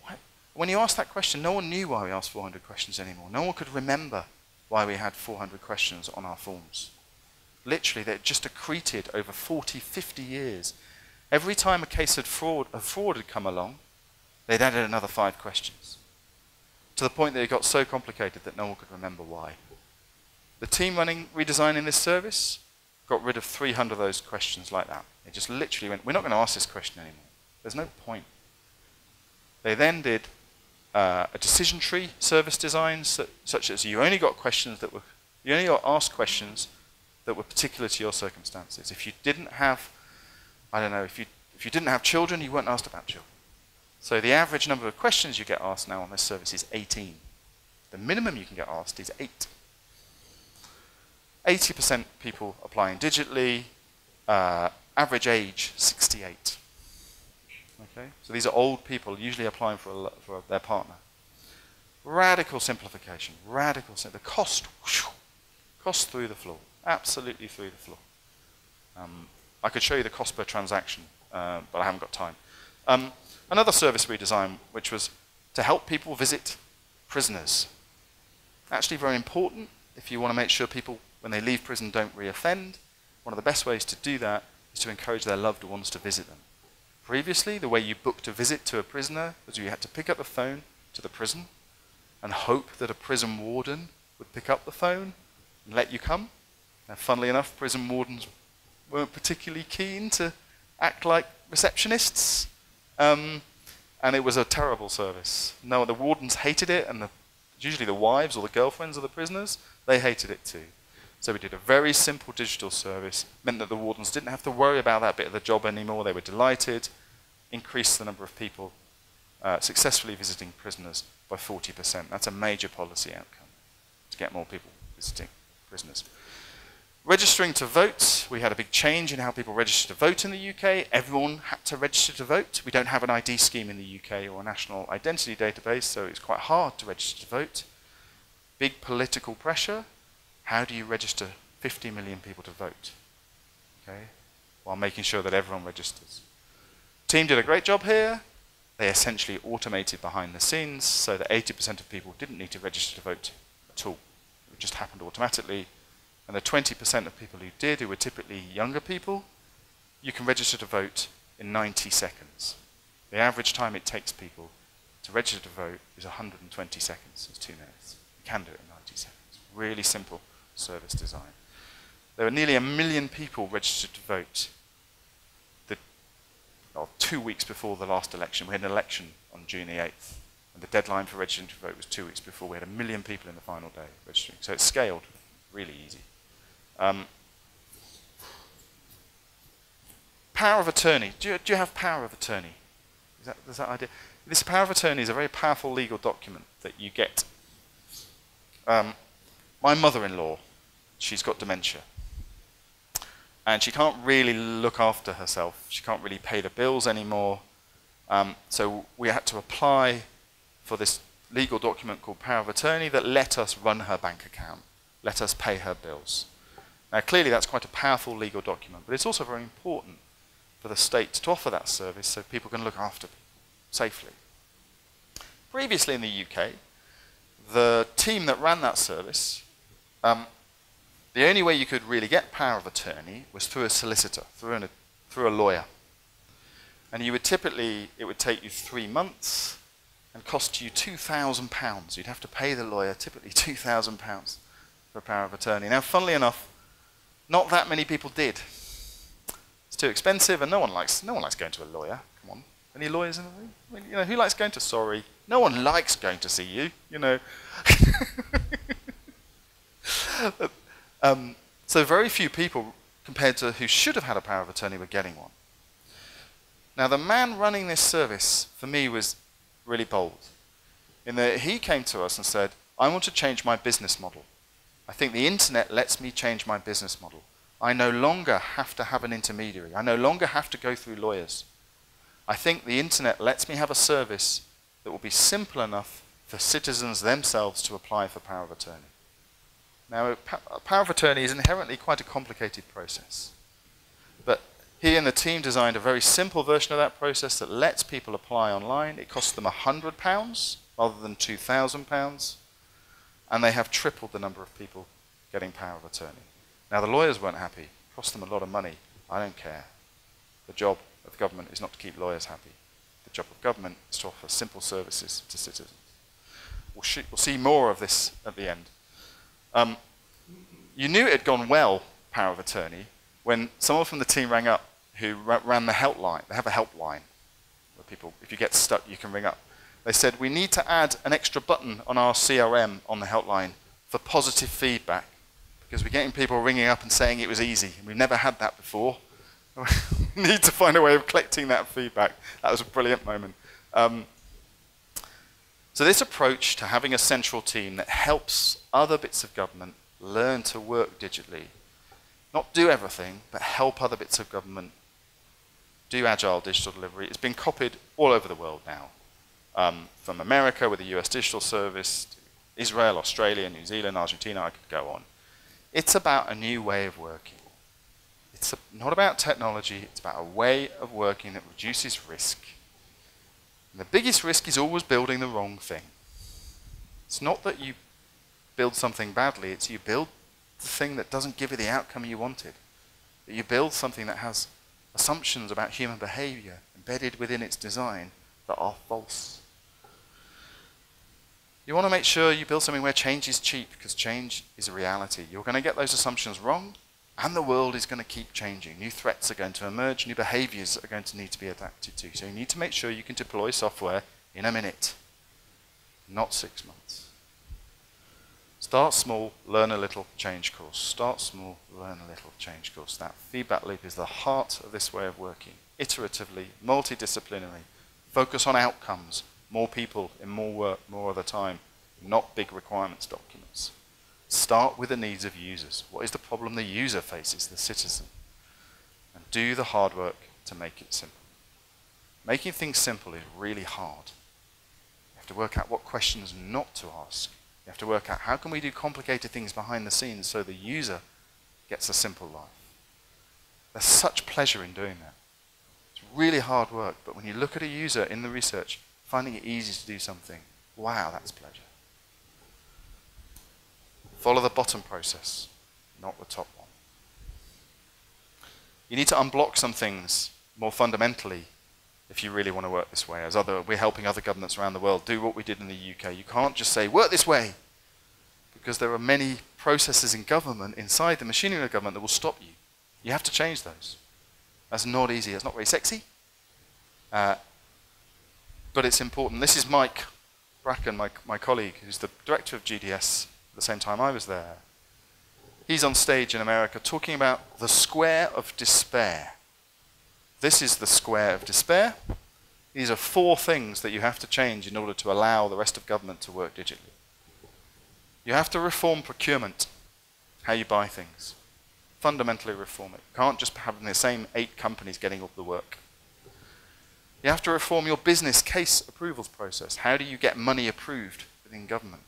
Why? When you ask that question, no one knew why we asked 400 questions anymore. No one could remember why we had 400 questions on our forms. Literally, they just accreted over 40, 50 years. Every time a case of fraud had come along, they'd added another 5 questions, to the point that it got so complicated that no one could remember why. The team redesigning this service got rid of 300 of those questions like that. They just literally went, we're not going to ask this question anymore. There's no point. They then did a decision tree service design, such as you only got asked questions that were particular to your circumstances. If you didn't have, I don't know, if you didn't have children, you weren't asked about children. So the average number of questions you get asked now on this service is 18. The minimum you can get asked is 8. 80% people applying digitally, average age 68. Okay, so these are old people usually applying for their partner. Radical simplification, the cost through the floor, absolutely through the floor. I could show you the cost per transaction, but I haven't got time. Another service we designed, which was to help people visit prisoners. Actually very important if you want to make sure people, when they leave prison, don't re-offend. One of the best ways to do that is to encourage their loved ones to visit them. Previously, the way you booked a visit to a prisoner was you had to pick up the phone to the prison and hope that a prison warden would pick up the phone and let you come. Now, funnily enough, prison wardens weren't particularly keen to act like receptionists. And it was a terrible service. No, the wardens hated it, and usually the wives or the girlfriends of the prisoners, they hated it too. So we did a very simple digital service, meant that the wardens didn't have to worry about that bit of the job anymore. They were delighted, increased the number of people successfully visiting prisoners by 40%. That's a major policy outcome, to get more people visiting prisoners. Registering to vote, we had a big change in how people register to vote in the UK. Everyone had to register to vote. We don't have an ID scheme in the UK or a national identity database, so it's quite hard to register to vote. Big political pressure. How do you register 50 million people to vote? Okay, while making sure that everyone registers. Team did a great job here. They essentially automated behind the scenes so that 80% of people didn't need to register to vote at all. It just happened automatically. And the 20% of people who did, who were typically younger people, you can register to vote in 90 seconds. The average time it takes people to register to vote is 120 seconds. It's 2 minutes. You can do it in 90 seconds. Really simple service design. There were nearly 1 million people registered to vote 2 weeks before the last election. We had an election on June the 8th, and the deadline for registering to vote was 2 weeks before. We had 1 million people in the final day registering. So it's scaled really easy. Power of attorney. Do you have power of attorney? Does that idea? This power of attorney is a very powerful legal document that you get. My mother-in-law, she's got dementia. And she can't really look after herself. She can't really pay the bills anymore. So we had to apply for this legal document called power of attorney that let us run her bank account, let us pay her bills. Now clearly that's quite a powerful legal document, but it's also very important for the state to offer that service so people can look after people safely. Previously in the UK, the team that ran that service, the only way you could really get power of attorney was through a solicitor, through a lawyer. And you would typically, it would take you 3 months and cost you £2,000. You'd have to pay the lawyer typically £2,000 for power of attorney. Now, funnily enough, not that many people did. It's too expensive, and no one likes going to a lawyer. Come on, any lawyers in the room? I mean, you know, who likes going to Sorry? No one likes going to see you. You know. So very few people, compared to who should have had a power of attorney, were getting one. Now, the man running this service, for me, was really bold, in that he came to us and said, I want to change my business model. I think the internet lets me change my business model. I no longer have to have an intermediary. I no longer have to go through lawyers. I think the internet lets me have a service that will be simple enough for citizens themselves to apply for power of attorney. Now, power of attorney is inherently quite a complicated process. But he and the team designed a very simple version of that process that lets people apply online. It costs them £100 rather than £2,000. And they have tripled the number of people getting power of attorney. Now, the lawyers weren't happy. It cost them a lot of money. I don't care. The job of government is not to keep lawyers happy. The job of government is to offer simple services to citizens. We'll see more of this at the end. You knew it had gone well, power of attorney, when someone from the team rang up who ran the helpline. They have a helpline where people, if you get stuck, you can ring up. They said, we need to add an extra button on our CRM on the helpline for positive feedback, because we're getting people ringing up and saying it was easy. We've never had that before. We need to find a way of collecting that feedback. That was a brilliant moment. So this approach to having a central team that helps other bits of government learn to work digitally, not do everything, but help other bits of government do agile digital delivery, it's been copied all over the world now. From America with the US Digital Service, to Israel, Australia, New Zealand, Argentina, I could go on. It's about a new way of working. It's not about technology, it's about a way of working that reduces risk. And the biggest risk is always building the wrong thing. It's not that you build something badly, it's you build the thing that doesn't give you the outcome you wanted. That you build something that has assumptions about human behavior embedded within its design that are false. You want to make sure you build something where change is cheap, because change is a reality. You're going to get those assumptions wrong, and the world is going to keep changing. New threats are going to emerge, new behaviors are going to need to be adapted to. So you need to make sure you can deploy software in a minute, not 6 months. Start small, learn a little, change course. Start small, learn a little, change course. That feedback loop is the heart of this way of working. Iteratively, multidisciplinary. Focus on outcomes. More people in more work, more of the time. Not big requirements documents. Start with the needs of users. What is the problem the user faces, the citizen? And do the hard work to make it simple. Making things simple is really hard. You have to work out what questions not to ask. You have to work out how can we do complicated things behind the scenes so the user gets a simple life. There's such pleasure in doing that. It's really hard work, but when you look at a user in the research, finding it easy to do something, wow, that's pleasure. Follow the bottom process, not the top one. You need to unblock some things more fundamentally if you really want to work this way. We're helping other governments around the world do what we did in the UK. You can't just say, work this way, because there are many processes in government, inside the machinery of government, that will stop you. You have to change those. That's not easy. It's not very sexy. But it's important. This is Mike Bracken, my colleague, who's the director of GDS at the same time I was there. He's on stage in America talking about the square of despair. This is the square of despair. These are 4 things that you have to change in order to allow the rest of government to work digitally. You have to reform procurement, how you buy things. Fundamentally reform it. You can't just have the same 8 companies getting all the work. You have to reform your business case approvals process. How do you get money approved within government?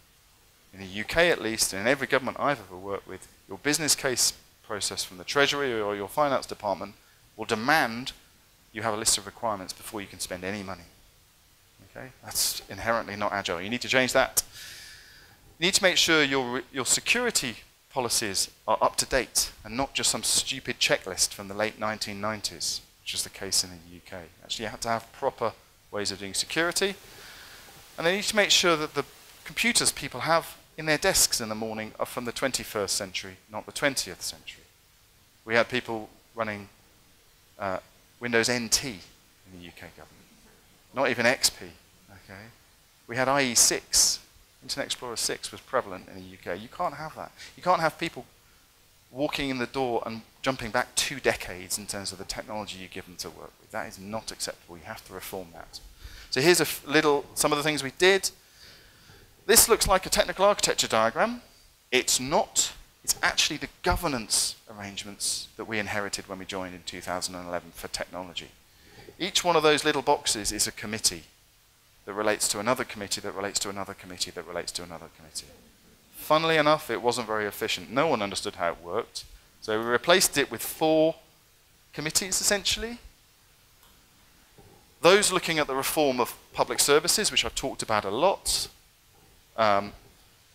In the UK at least, and in every government I've ever worked with, your business case process from the Treasury or your finance department will demand you have a list of requirements before you can spend any money. Okay? That's inherently not agile. You need to change that. You need to make sure your security policies are up to date and not just some stupid checklist from the late 1990s, which is the case in the UK. Actually, you have to have proper ways of doing security. And they need to make sure that the computers people have in their desks in the morning are from the 21st century, not the 20th century. We had people running Windows NT in the UK government, not even XP. Okay? We had IE6. Internet Explorer 6 was prevalent in the UK. You can't have that. You can't have people walking in the door and jumping back 2 decades in terms of the technology you give them to work with. That is not acceptable. You have to reform that. So here's some of the things we did. This looks like a technical architecture diagram. It's not. It's actually the governance arrangements that we inherited when we joined in 2011 for technology. Each one of those little boxes is a committee that relates to another committee, that relates to another committee, that relates to another committee. Funnily enough, it wasn't very efficient. No one understood how it worked. So we replaced it with 4 committees, essentially. Those looking at the reform of public services, which I've talked about a lot.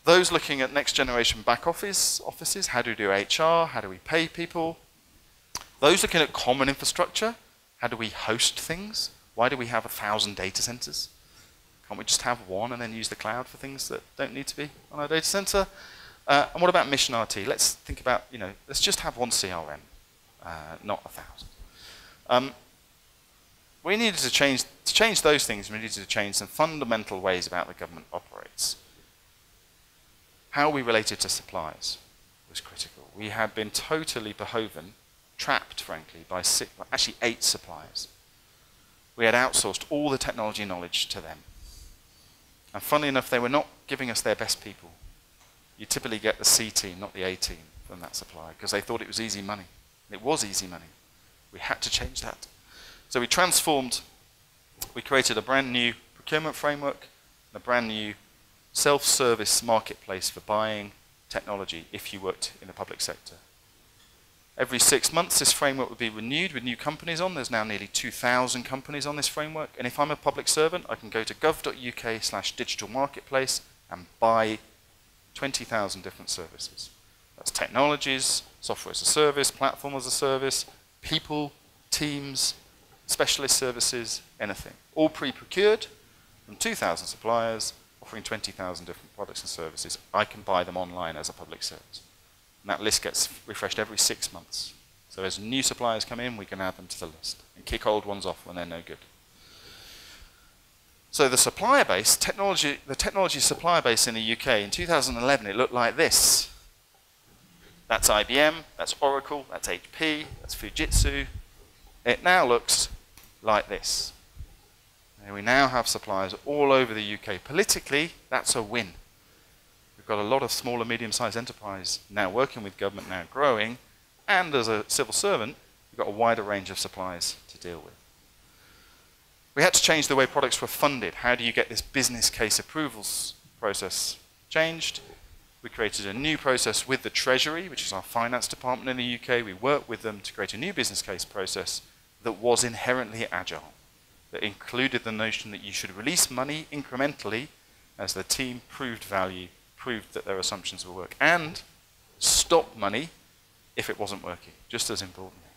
Those looking at next generation back offices, how do we do HR, how do we pay people. Those looking at common infrastructure, how do we host things? Why do we have 1,000 data centers? Can't we just have one and then use the cloud for things that don't need to be on our data center? And what about Mission RT? Let's think about, let's just have one CRM, not 1,000. We needed to change those things. We needed to change some fundamental ways about the government operates. How we related to suppliers was critical. We had been totally beholden, trapped, frankly, by 8 suppliers. We had outsourced all the technology knowledge to them. And funnily enough, they were not giving us their best people. You typically get the C team, not the A team, from that supplier, because they thought it was easy money. It was easy money. We had to change that. So we transformed, we created a brand new procurement framework, and a brand new self-service marketplace for buying technology if you worked in the public sector. Every 6 months, this framework would be renewed with new companies on. There's now nearly 2,000 companies on this framework. And if I'm a public servant, I can go to gov.uk/digital marketplace and buy 20,000 different services. That's technologies, software as a service, platform as a service, people, teams, specialist services, anything. All pre-procured from 2,000 suppliers offering 20,000 different products and services. I can buy them online as a public service. And that list gets refreshed every 6 months. So as new suppliers come in, we can add them to the list and kick old ones off when they're no good. So the supplier base, the technology supplier base in the UK, in 2011, it looked like this. That's IBM, that's Oracle, that's HP, that's Fujitsu. It now looks like this. And we now have suppliers all over the UK. Politically, that's a win. We've got a lot of small and medium-sized enterprise now working with government, now growing, and as a civil servant, we've got a wider range of suppliers to deal with. We had to change the way products were funded. How do you get this business case approvals process changed? We created a new process with the Treasury, which is our finance department in the UK. We worked with them to create a new business case process that was inherently agile, that included the notion that you should release money incrementally as the team proved value, proved that their assumptions will work, and stop money if it wasn't working, just as importantly.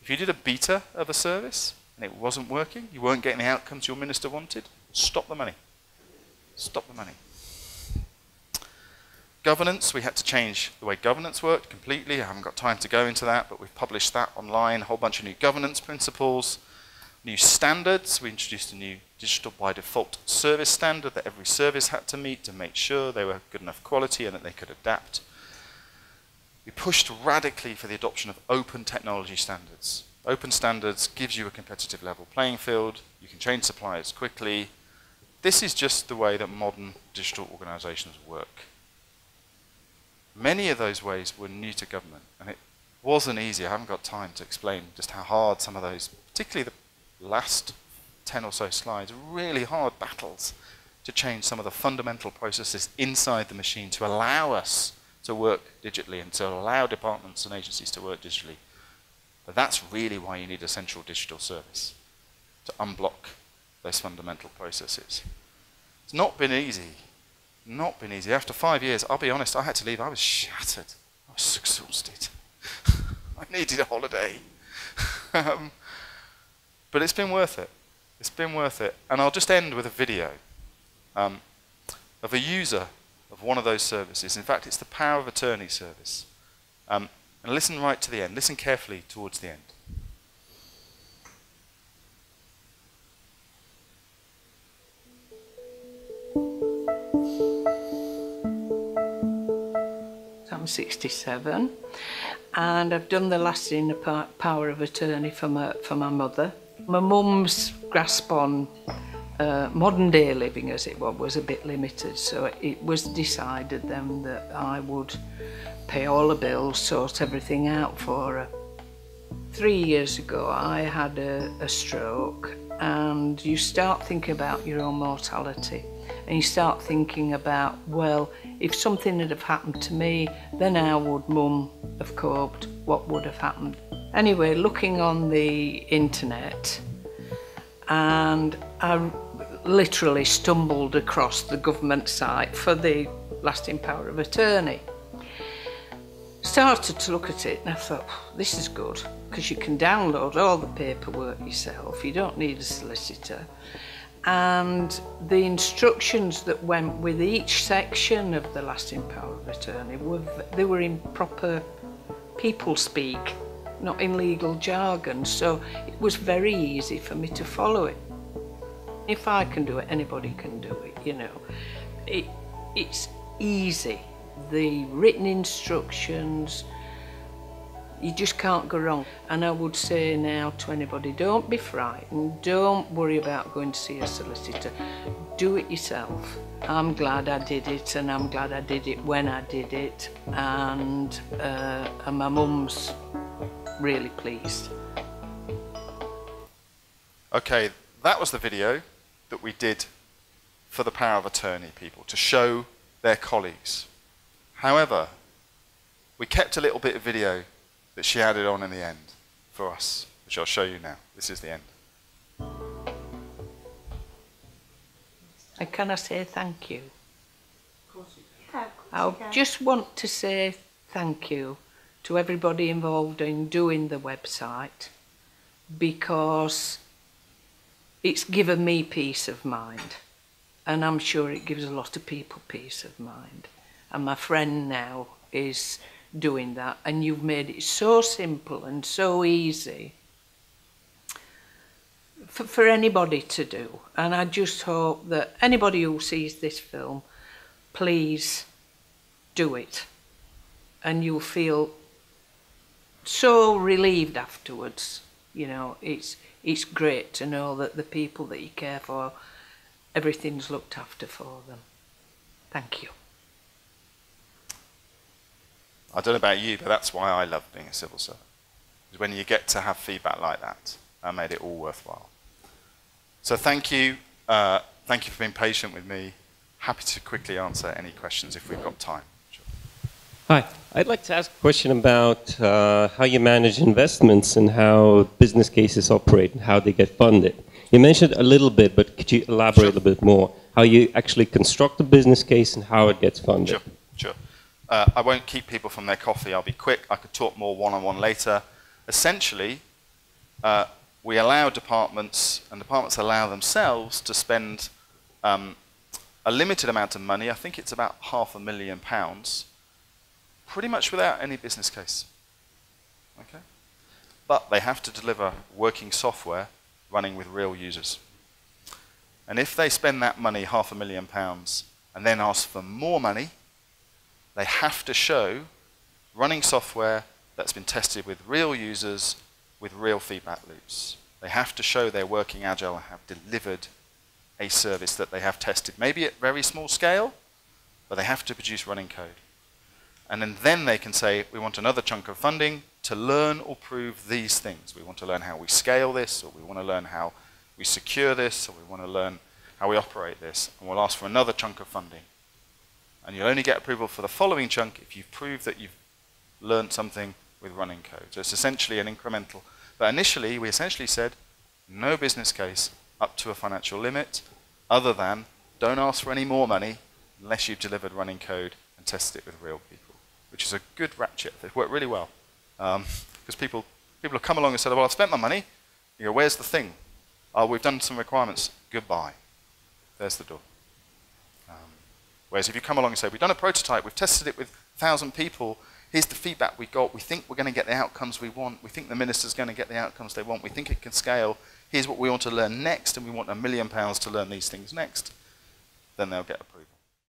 If you did a beta of a service and it wasn't working, you weren't getting the outcomes your minister wanted, stop the money. Stop the money. Governance, we had to change the way governance worked completely. I haven't got time to go into that, but we've published that online, a whole bunch of new governance principles, new standards. We introduced a new digital by default service standard that every service had to meet to make sure they were good enough quality and that they could adapt. We pushed radically for the adoption of open technology standards. Open standards gives you a competitive level playing field. You can change suppliers quickly. This is just the way that modern digital organizations work. Many of those ways were new to government, and it wasn't easy. I haven't got time to explain just how hard some of those, particularly the last 10 or so slides, really hard battles to change some of the fundamental processes inside the machine to allow us to work digitally and to allow departments and agencies to work digitally. But that's really why you need a central digital service, to unblock those fundamental processes. It's not been easy. Not been easy. After 5 years, I'll be honest, I had to leave. I was shattered. I was exhausted. I needed a holiday. But it's been worth it. It's been worth it. And I'll just end with a video of a user of one of those services. In fact, it's the power of attorney service. And listen right to the end. Listen carefully towards the end. I'm 67, and I've done the lasting power of attorney for my mother. My mum's grasp on modern day living, as it was a bit limited, so it was decided then that I would pay all the bills, sort everything out for her. 3 years ago I had a stroke, and you start thinking about your own mortality, and you start thinking about, well, if something had have happened to me, then how would Mum have coped? What would have happened? Anyway, looking on the internet, and I literally stumbled across the government site for the lasting power of attorney. Started to look at it and I thought, this is good, because you can download all the paperwork yourself, you don't need a solicitor. And the instructions that went with each section of the lasting power of attorney they were in proper people speak, not in legal jargon, so it was very easy for me to follow it. If I can do it, anybody can do it, you know. It's easy. The written instructions, you just can't go wrong. And I would say now to anybody, don't be frightened, don't worry about going to see a solicitor, do it yourself. I'm glad I did it, and I'm glad I did it when I did it, and my mum's really pleased. Okay, that was the video that we did for the power of attorney people, to show their colleagues. However, we kept a little bit of video that she added on in the end for us, which I'll show you now. This is the end. And can I say thank you? Of course you can. Yeah, of course you I can. just want to say thank you to everybody involved in doing the website, because it's given me peace of mind, and I'm sure it gives a lot of people peace of mind. And my friend now is doing that, and you've made it so simple and so easy for anybody to do. And I just hope that anybody who sees this film, please do it, and you'll feel so relieved afterwards. You know, it's great to know that the people that you care for, everything's looked after for them. Thank you. I don't know about you, but that's why I love being a civil servant. Is when you get to have feedback like that, that made it all worthwhile. So thank you. Thank you for being patient with me. Happy to quickly answer any questions if we've got time. Sure. Hi. I'd like to ask a question about how you manage investments and how business cases operate and how they get funded. You mentioned a little bit, but could you elaborate a little bit more? How you actually construct a business case and how it gets funded? Sure. I won't keep people from their coffee. I'll be quick. I could talk more one-on-one later. Essentially, we allow departments, and departments allow themselves to spend a limited amount of money. I think it's about £500,000, pretty much without any business case. Okay? But they have to deliver working software running with real users. And if they spend that money, £500,000, and then ask for more money, they have to show running software that's been tested with real users with real feedback loops. They have to show they're working agile and have delivered a service that they have tested, maybe at very small scale, but they have to produce running code. And then they can say, we want another chunk of funding to learn or prove these things. We want to learn how we scale this, or we want to learn how we secure this, or we want to learn how we operate this, and we'll ask for another chunk of funding. And you'll only get approval for the following chunk if you've proved that you've learned something with running code. So it's essentially an incremental. But initially, we essentially said, no business case up to a financial limit, other than don't ask for any more money unless you've delivered running code and tested it with real people, which is a good ratchet. It worked really well. Because people have come along and said, well, I've spent my money. You go, where's the thing? Oh, we've done some requirements. Goodbye. There's the door. Whereas if you come along and say, we've done a prototype, we've tested it with 1,000 people, here's the feedback we got, we think we're going to get the outcomes we want, we think the minister's going to get the outcomes they want, we think it can scale, here's what we want to learn next, and we want £1 million to learn these things next, then they'll get approval.